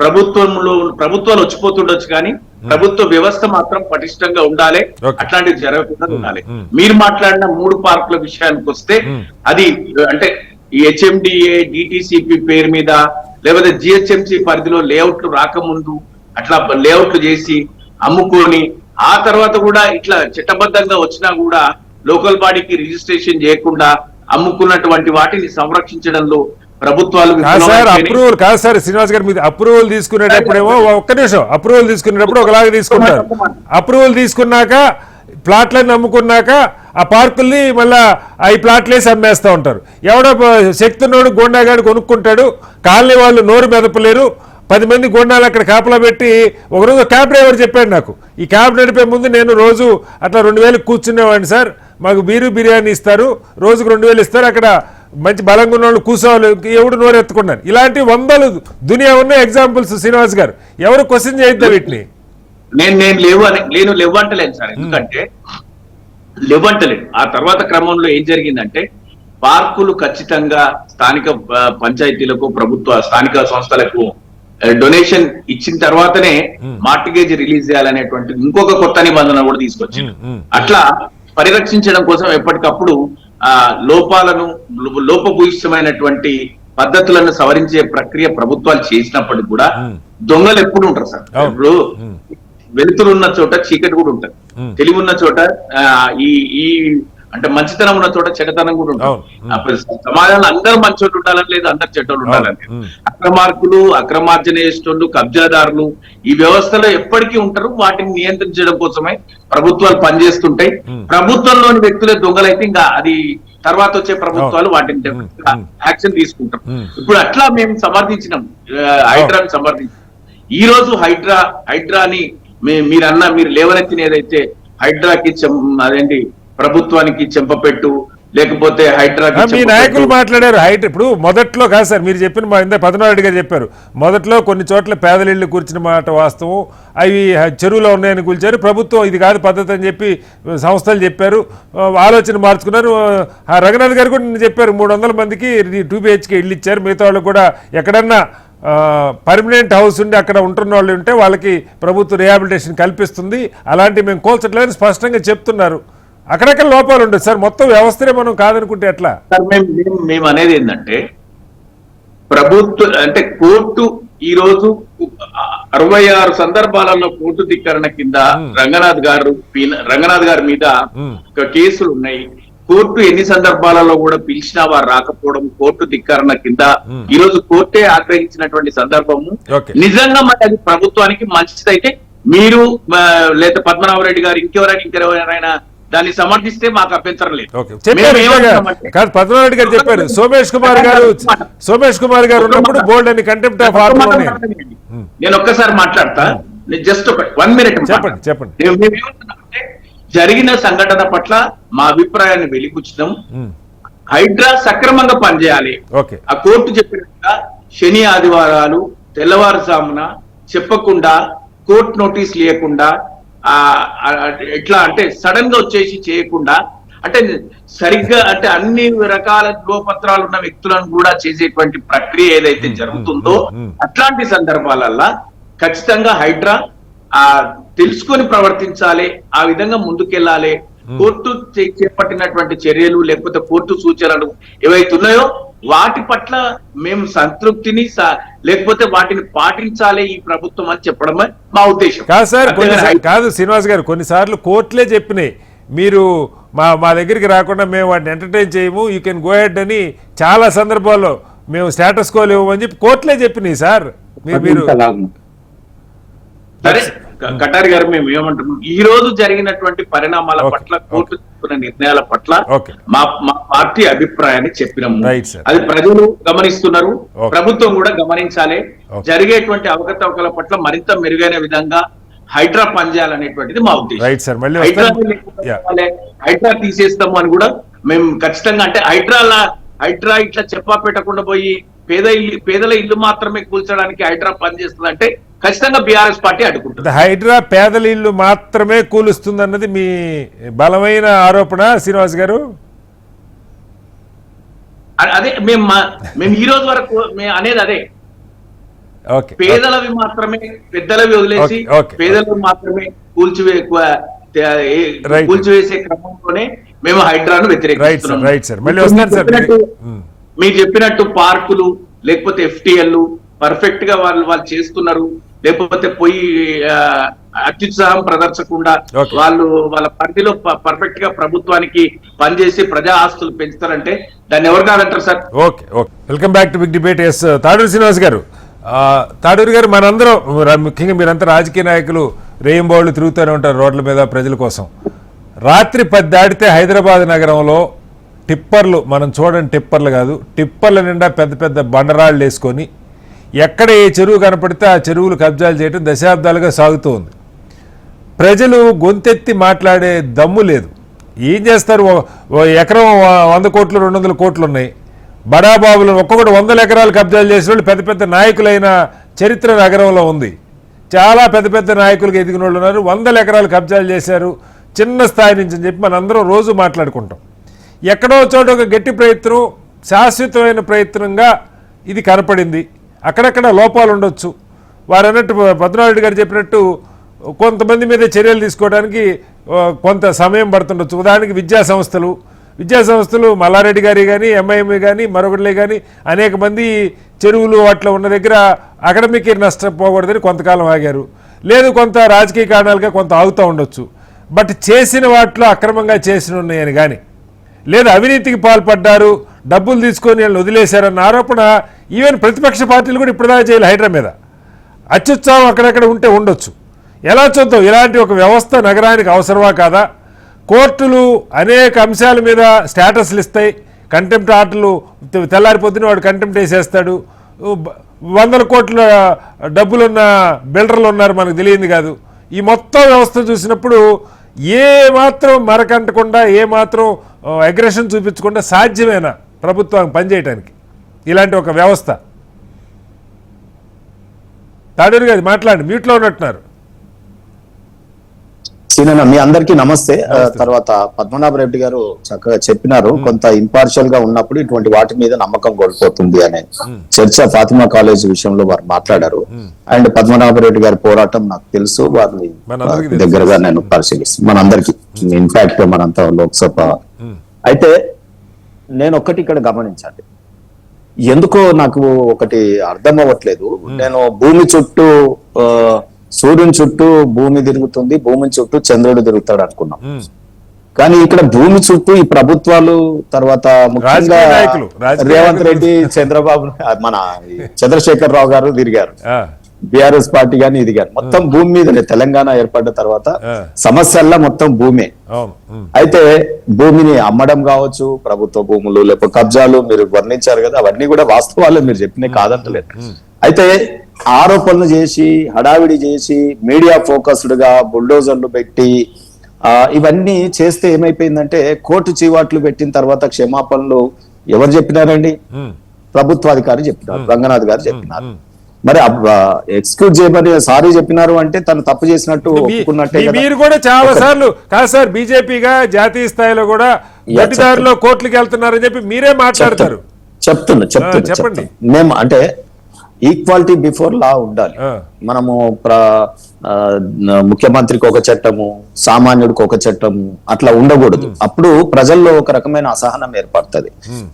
ప్రభుత్వాలు వచ్చిపోతుండొచ్చు, కానీ ప్రభుత్వ వ్యవస్థ మాత్రం పటిష్టంగా ఉండాలి, అట్లాంటివి జరగకుండా ఉండాలి. మీరు మాట్లాడిన 3 పార్కుల విషయానికి వస్తే అది అంటే ఈ హెచ్ఎండిఏ డిటిసిపి పేరు మీద, లేకపోతే జిహెచ్ఎంసి పరిధిలో లేఅవుట్లు రాకముందు అట్లా లేఅవుట్లు చేసి అమ్ముకొని, ఆ తర్వాత కూడా ఇట్లా చట్టబద్ధంగా వచ్చినా కూడా లోకల్ బాడీకి రిజిస్ట్రేషన్ చేయకుండా అమ్ముకున్నటువంటి వాటిని సంరక్షించడంలో ప్రభుత్వాలు అప్రూవల్ కాదు సార్ శ్రీనివాస్ గారు. మీద అప్రూవల్ తీసుకునేటప్పుడేమో ఒక్క నిమిషం, అప్రూవల్ తీసుకునేటప్పుడు ఒకలాగా తీసుకుంటారు. అప్రూవల్ తీసుకున్నాక ప్లాట్లను అమ్ముకున్నాక ఆ పార్కుల్ని మళ్ళా ఈ ప్లాట్లేసి అమ్మేస్తూ ఉంటారు. ఎవడో శక్తి ఉన్నోడు గోండాగాడు కొనుక్కుంటాడు, కాలనీ వాళ్ళు నోరు మెదపలేరు. 10 మంది గోండాలు అక్కడ కాపలా పెట్టి, ఒకరోజు క్యాబ్ డ్రైవర్ చెప్పాడు నాకు, ఈ క్యాబ్ నడిపే ముందు నేను రోజు అట్లా 2000 కూర్చునేవాడిని సార్, మాకు బిర్యానీ ఇస్తారు, రోజుకు 2000 ఇస్తారు, అక్కడ మంచి బలంగా ఉన్న వాళ్ళు కూర్చోవాలి, ఎవడు నోరు ఎత్తుకున్నారు. ఇలాంటి 100 దునియా ఉన్న ఎగ్జాంపుల్స్ శ్రీనివాస్ గారు. ఎవరు క్వశ్చన్ చేయొద్దా వీటిని? నేను లేవంటలేను సార్, ఎందుకంటే లేవంటలేదు. ఆ తర్వాత క్రమంలో ఏం జరిగిందంటే పార్కులు ఖచ్చితంగా స్థానిక పంచాయతీలకు, స్థానిక సంస్థలకు డొనేషన్ ఇచ్చిన తర్వాతనే మార్టిగేజ్ రిలీజ్ చేయాలనేటువంటి ఇంకొక కొత్త నిబంధన కూడా తీసుకొచ్చింది. అట్లా పరిరక్షించడం కోసం ఎప్పటికప్పుడు లోపభూయిష్టమైనటువంటి పద్ధతులను సవరించే ప్రక్రియ ప్రభుత్వాలు చేసినప్పటికీ కూడా దొంగలు ఎప్పుడు ఉంటారు సార్. ఇప్పుడు వెలుతురు ఉన్న చోట చీకటి కూడా ఉంటది, తెలివి ఉన్న చోట ఈ అంటే మంచితనం ఉన్న చోట చెడ్డతనం కూడా ఉంటుంది. సమాజంలో అందరూ మంచోళ్ళు ఉండాలని లేదు, అందరు చెడ్డోళ్ళు ఉండాలని లేదు. అక్రమార్కులు, అక్రమార్జన చేసేటోళ్ళు, కబ్జాదారులు ఈ వ్యవస్థలో ఎప్పటికీ ఉంటారు. వాటిని నియంత్రించడం కోసమే ప్రభుత్వాలు పనిచేస్తుంటాయి. ప్రభుత్వంలోని వ్యక్తులే దొంగలైతే ఇంకా అది తర్వాత వచ్చే ప్రభుత్వాలు వాటిని యాక్షన్ తీసుకుంటాం. ఇప్పుడు అట్లా మేము సమర్థించినాం, హైడ్రాని సమర్థించాం. ఈ రోజు హైడ్రాని మీరు లేవనెత్తిన ఏదైతే హైడ్రాకి అదేంటి ప్రభుత్వానికి చెంపపెట్టు, లేకపోతే హైడ్రాకి మీ నాయకులు మాట్లాడారు. ఇప్పుడు మొదట్లో కాదు సార్, మీరు చెప్పిన పద్మనాభరెడ్డి గారు చెప్పారు, మొదట్లో కొన్ని చోట్ల పేదలిళ్ళు కూర్చిన మాట వాస్తవం, అవి చెరువులో ఉన్నాయని కూల్చారు, ప్రభుత్వం ఇది కాదు పద్ధతి అని చెప్పి సంస్థలు చెప్పారు, ఆలోచన మార్చుకున్నారు. రంగనాథ్ గారు కూడా చెప్పారు 300 మందికి 2 BHK ఇళ్ళు ఇచ్చారు, మిగతా వాళ్ళు కూడా ఎక్కడన్నా పర్మనెంట్ హౌస్ ఉండి అక్కడ ఉంటున్న వాళ్ళు ఉంటే వాళ్ళకి ప్రభుత్వం రిహాబిలిటేషన్ కల్పిస్తుంది, అలాంటివి మేము కోల్చట్లేదని స్పష్టంగా చెప్తున్నారు. అక్కడక్కడ లోపాలు ఉండదు సార్, మొత్తం వ్యవస్థనే మనం కాదనుకుంటే ఎట్లా? మేము అనేది ఏంటంటే ప్రభుత్వం అంటే కోర్టు ఈ రోజు 66 సందర్భాలలో కోర్టు ధిక్కరణ కింద రంగనాథ్ గారి మీద కేసులు ఉన్నాయి. కోర్టు ఎన్ని సందర్భాలలో కూడా పిలిచినా వారు రాకపోవడం కోర్టు ధిక్కరణ కింద ఈ రోజు కోర్టే ఆగ్రహించినటువంటి సందర్భము. నిజంగా మరి అది ప్రభుత్వానికి మంచిదైతే మీరు లేదా పద్మనాభరెడ్డి గారు ఇంకెవరైనా దాన్ని సమర్థిస్తే మాకు అభ్యంతరం లేదు. పద్మనాభరెడ్డి గారు చెప్పారు, సోమేష్ కుమార్ గారు ఉన్నప్పుడు బోల్డ్ అని కంటెంప్ట్ ఆఫ్ ఆర్డర్. నేను ఒక్కసారి మాట్లాడతా, జస్ట్ 1 minute చెప్పండి. జరిగిన సంఘటన పట్ల మా అభిప్రాయాన్ని వెలిపుచ్చడం, హైడ్రా సక్రమంగా పనిచేయాలి. ఆ కోర్టు చెప్పినట్టుగా శని ఆదివారాలు తెల్లవారుజామున చెప్పకుండా కోర్టు నోటీస్ లేకుండా ఎట్లా అంటే సడన్ గా వచ్చేసి చేయకుండా, అంటే సరిగ్గా అంటే అన్ని రకాల ధ్రువపత్రాలు ఉన్న వ్యక్తులను కూడా చేసేటువంటి ప్రక్రియ ఏదైతే జరుగుతుందో అట్లాంటి సందర్భాలల్లో ఖచ్చితంగా హైడ్రా తెలుసుకొని ప్రవర్తించాలి, ఆ విధంగా ముందుకెళ్లాలి. కోర్టు చేపట్టినటువంటి చర్యలు లేకపోతే కోర్టు సూచనలు ఏవైతే ఉన్నాయో వాటి పట్ల మేము సంతృప్తిని లేకపోతే వాటిని పాటించాలి ఈ ప్రభుత్వం అని చెప్పడమే మా ఉద్దేశం. కాదు సార్, కాదు శ్రీనివాస్ గారు, కొన్నిసార్లు కోర్టులే చెప్పినాయి మీరు మా దగ్గరికి రాకుండా మేము వాటిని ఎంటర్టైన్ చేయము, యూ కెన్ గో హెడ్ అని చాలా సందర్భాల్లో మేము స్టేటస్ కోలు ఇవ్వమని చెప్పి కోర్టులే చెప్పినాయి సార్. మీరు సరే కటారి గారు, మేము ఏమంటున్నాం, ఈ రోజు జరిగినటువంటి పరిణామాల పట్ల కోర్టు తీసుకున్న నిర్ణయాల పట్ల మా పార్టీ అభిప్రాయాన్ని చెప్పినాము. అది ప్రజలు గమనిస్తున్నారు, ప్రభుత్వం కూడా గమనించాలి. జరిగేటువంటి అవకతవకల పట్ల మరింత మెరుగైన విధంగా హైడ్రా పనిచేయాలనేటువంటిది మా ఉద్దేశం. హైడ్రా తీసేస్తాము అని కూడా మేము ఖచ్చితంగా, అంటే హైడ్రా ఇట్లా చెప్పా పెట్టకుండా పోయి పేదల ఇల్లు మాత్రమే కూల్చడానికి హైడ్రా పనిచేస్తుంది అంటే ఖచ్చితంగా బీఆర్ఎస్ పార్టీ అడ్డుకుంటుంది. హైడ్రా పేదల ఇల్లు మాత్రమే కూలుస్తుంది అన్నది మీ బలమైన ఆరోపణ శ్రీనివాస్ గారు. అదే మేము ఈ రోజు వరకు అనేది అదే. పేదలవి మాత్రమే, పెద్దలవి వదిలేసి పేదలవి మాత్రమే కూల్చివేసే క్రమంలోనే మేము హైడ్రాను వ్యతిరేకిస్తున్నాం. మీరు చెప్పినట్టు పార్కులు లేకపోతే ఎఫ్టీఎల్ పర్ఫెక్ట్ గా వాళ్ళు చేస్తున్నారు, లేకపోతే పోయి అత్యుత్సాహం ప్రదర్శకుండా వాళ్ళ పరిధిలో పర్ఫెక్ట్ గా ప్రభుత్వానికి పనిచేసి ప్రజా ఆస్తులు పెంచుతారంటే దాన్ని ఎవరు కాదంటారు sir? Okay, welcome back to big debate. Yes Taduru Srinivas garu, Taduru గారు, మనందరం ముఖ్యంగా మీరంతా రాజకీయ నాయకులు రేయింబోళ్ళు తిరుగుతూనే ఉంటారు రోడ్ల మీద ప్రజల కోసం. రాత్రి 10 దాటితే హైదరాబాద్ నగరంలో టిప్పర్లు, మనం చూడండి టిప్పర్లు కాదు, టిప్పర్ల నిండా పెద్ద పెద్ద బండరాళ్ళు వేసుకొని ఎక్కడ ఏ చెరువు కనపడితే ఆ చెరువులు కబ్జాలు చేయడం దశాబ్దాలుగా సాగుతూ ఉంది. ప్రజలు గొంతెత్తి మాట్లాడే దమ్ము లేదు. ఏం చేస్తారు? ఎకరం 100 కోట్లు 200 కోట్లు ఉన్నాయి. బడాబాబులు ఒక్కొక్కటి 100 ఎకరాలు కబ్జాలు చేసిన వాళ్ళు పెద్ద పెద్ద నాయకులైన చరిత్ర నగరంలో ఉంది. చాలా పెద్ద పెద్ద నాయకులకు ఎదిగిన వాళ్ళు ఉన్నారు, 100 ఎకరాలు కబ్జాలు చేశారు చిన్న స్థాయి నుంచి అని చెప్పి మనందరం రోజు మాట్లాడుకుంటాం. ఎక్కడో చోట ఒక గట్టి ప్రయత్నం, శాశ్వతమైన ప్రయత్నంగా ఇది కనపడింది. అక్కడక్కడ లోపాలు ఉండొచ్చు. వారు అన్నట్టు పద్మనాభరెడ్డి గారు చెప్పినట్టు కొంతమంది మీద చర్యలు తీసుకోవడానికి కొంత సమయం పడుతుండొచ్చు. ఉదాహరణకి విద్యా సంస్థలు మల్లారెడ్డి గారి కానీ ఎంఐఎంఏ కానీ మరొకటిలే కానీ అనేక మంది చెరువులు అట్లా ఉన్న దగ్గర అకాడమిక్ నష్టపోకూడదని కొంతకాలం ఆగారు. లేదు కొంత రాజకీయ కారణాలుగా కొంత ఆగుతూ ఉండొచ్చు. బట్ చేసిన వాటిలో అక్రమంగా చేసిన ఉన్నాయని కానీ, లేదా అవినీతికి పాల్పడ్డారు, డబ్బులు తీసుకొని వీళ్ళని వదిలేశారన్న ఆరోపణ ఈవెన్ ప్రతిపక్ష పార్టీలు కూడా ఇప్పటిదాకా చేయాలి. హైడ్రా మీద అత్యుత్సాహం అక్కడక్కడ ఉంటే ఉండొచ్చు. ఎలా చూద్దాం, ఇలాంటి ఒక వ్యవస్థ నగరానికి అవసరమా కాదా? కోర్టులు అనేక అంశాల మీద స్టేటస్లు ఇస్తాయి. కంటెంప్ట్ ఆర్డర్లు తెల్లారిపోద్దున వాడు కంటెంప్ట్ వేసేస్తాడు. 100 కోట్ల డబ్బులున్న బిల్డర్లు ఉన్నారు, మనకు తెలియంది కాదు. ఈ మొత్తం వ్యవస్థ చూసినప్పుడు ఏ మాత్రం మరకంటకుండా, ఏ మాత్రం అగ్రెషన్ చూపించకుండా సాధ్యమేనా ప్రభుత్వానికి పనిచేయడానికి ఇలాంటి ఒక వ్యవస్థ? తాడూరు గారు మాట్లాడండి, మ్యూట్లో ఉన్నట్టున్నారు. సీనన్న, మీ అందరికీ నమస్తే. తర్వాత పద్మనాభరెడ్డి గారు చక్కగా చెప్పినారు, కొంత ఇంపార్షియల్ గా ఉన్నప్పుడు ఇటువంటి వాటి మీద నమ్మకం కోల్పోతుంది అనే చర్చ ఫాతిమా కాలేజ్ విషయంలో వారు మాట్లాడారు. అండ్ పద్మనాభరెడ్డి గారి పోరాటం నాకు తెలుసు, వారిని దగ్గరగా నేను పరిశీలిస్తాను, మనందరికి, ఇన్ఫాక్ట్ మనంతా లోక్సభ. అయితే నేను ఒక్కటి ఇక్కడ గమనించండి, ఎందుకో నాకు ఒకటి అర్థం అవ్వట్లేదు. నేను భూమి చుట్టూ, సూర్యుని చుట్టూ భూమి తిరుగుతుంది, భూమి చుట్టూ చంద్రుడు తిరుగుతాడు అనుకున్నాం. కానీ ఇక్కడ భూమి చుట్టూ ఈ ప్రభుత్వాలు, తర్వాత ముఖ్యంగా రేవంత్ రెడ్డి, చంద్రబాబు, మన చంద్రశేఖర్ రావు గారు తిరిగారు, బీఆర్ఎస్ పార్టీ గాని ఇది గాని, మొత్తం భూమి మీదనే. తెలంగాణ ఏర్పడ్డ తర్వాత సమస్యల్లో మొత్తం భూమే. అయితే భూమిని అమ్మడం కావచ్చు, ప్రభుత్వ భూములు లేకపోతే కబ్జాలు మీరు వర్ణించారు కదా, అవన్నీ కూడా వాస్తవాలు, మీరు చెప్పినవి కాదంటలేదు. అయితే ఆరోపణలు చేసి, హడావిడి చేసి, మీడియా ఫోకస్డ్ గా బుల్డోజర్లు పెట్టి ఇవన్నీ చేస్తే ఏమైపోయిందంటే, కోర్టు చీవాట్లు పెట్టిన తర్వాత క్షమాపణలు ఎవరు చెప్పినారండి? ప్రభుత్వాధికారి చెప్పినారు, రంగనాథ్ గారు చెప్పినారు. మరి ఎక్స్క్యూజ్ చేయమని సారీ చెప్పినారు అంటే తను తప్పు చేసినట్టు ఒప్పుకున్నట్టే కదా. మీరు కూడా చాలా సార్లు కాదు సార్, బీజేపీగా జాతీయ స్థాయిలో కూడా గట్టిదారిలో కోర్టులకు వెళ్తున్నారని చెప్పి మీరే మాట్లాడతారు. చెప్పండి. మేము అంటే ఈక్వాలిటీ బిఫోర్ లా ఉండాలి. మనము ముఖ్యమంత్రికి ఒక చట్టము, సామాన్యుడికి ఒక చట్టము అట్లా ఉండకూడదు. అప్పుడు ప్రజల్లో ఒక రకమైన అసహనం ఏర్పడుతుంది.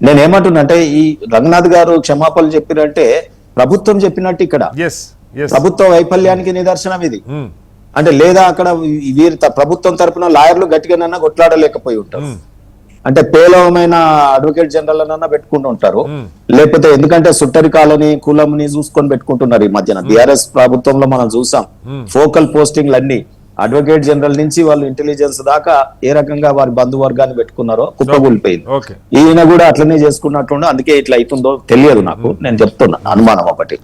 నేనేమంటున్నంటే ఈ రంగనాథ్ గారు క్షమాపణలు చెప్పినంటే ప్రభుత్వం చెప్పినట్టు ఇక్కడ ప్రభుత్వ వైఫల్యానికి నిదర్శనం ఇది. అంటే లేదా అక్కడ వీరి ప్రభుత్వం తరపున లాయర్లు గట్టిగానన్నా కొట్లాడలేకపోయి ఉంటారు. అంటే పేలవమైన అడ్వకేట్ జనరల్ అన్న పెట్టుకుంటూ ఉంటారు. లేకపోతే ఎందుకంటే సుట్టరికాలని కులంని చూసుకొని పెట్టుకుంటున్నారు. ఈ మధ్యన బిఆర్ఎస్ ప్రభుత్వంలో మనం చూసాం ఫోకల్ పోస్టింగ్లు అన్ని అడ్వకేట్ జనరల్ నుంచి వాళ్ళు ఇంటెలిజెన్స్ దాకా ఏ రకంగా వారి బంధువర్గాన్ని పెట్టుకున్నారో కుప్పగూలిపోయింది. ఈయన కూడా అట్లనే చేసుకున్నట్టుండో, అందుకే ఇట్లా అవుతుందో తెలియదు నాకు. నేను చెప్తున్నా అనుమానం ఒకటి.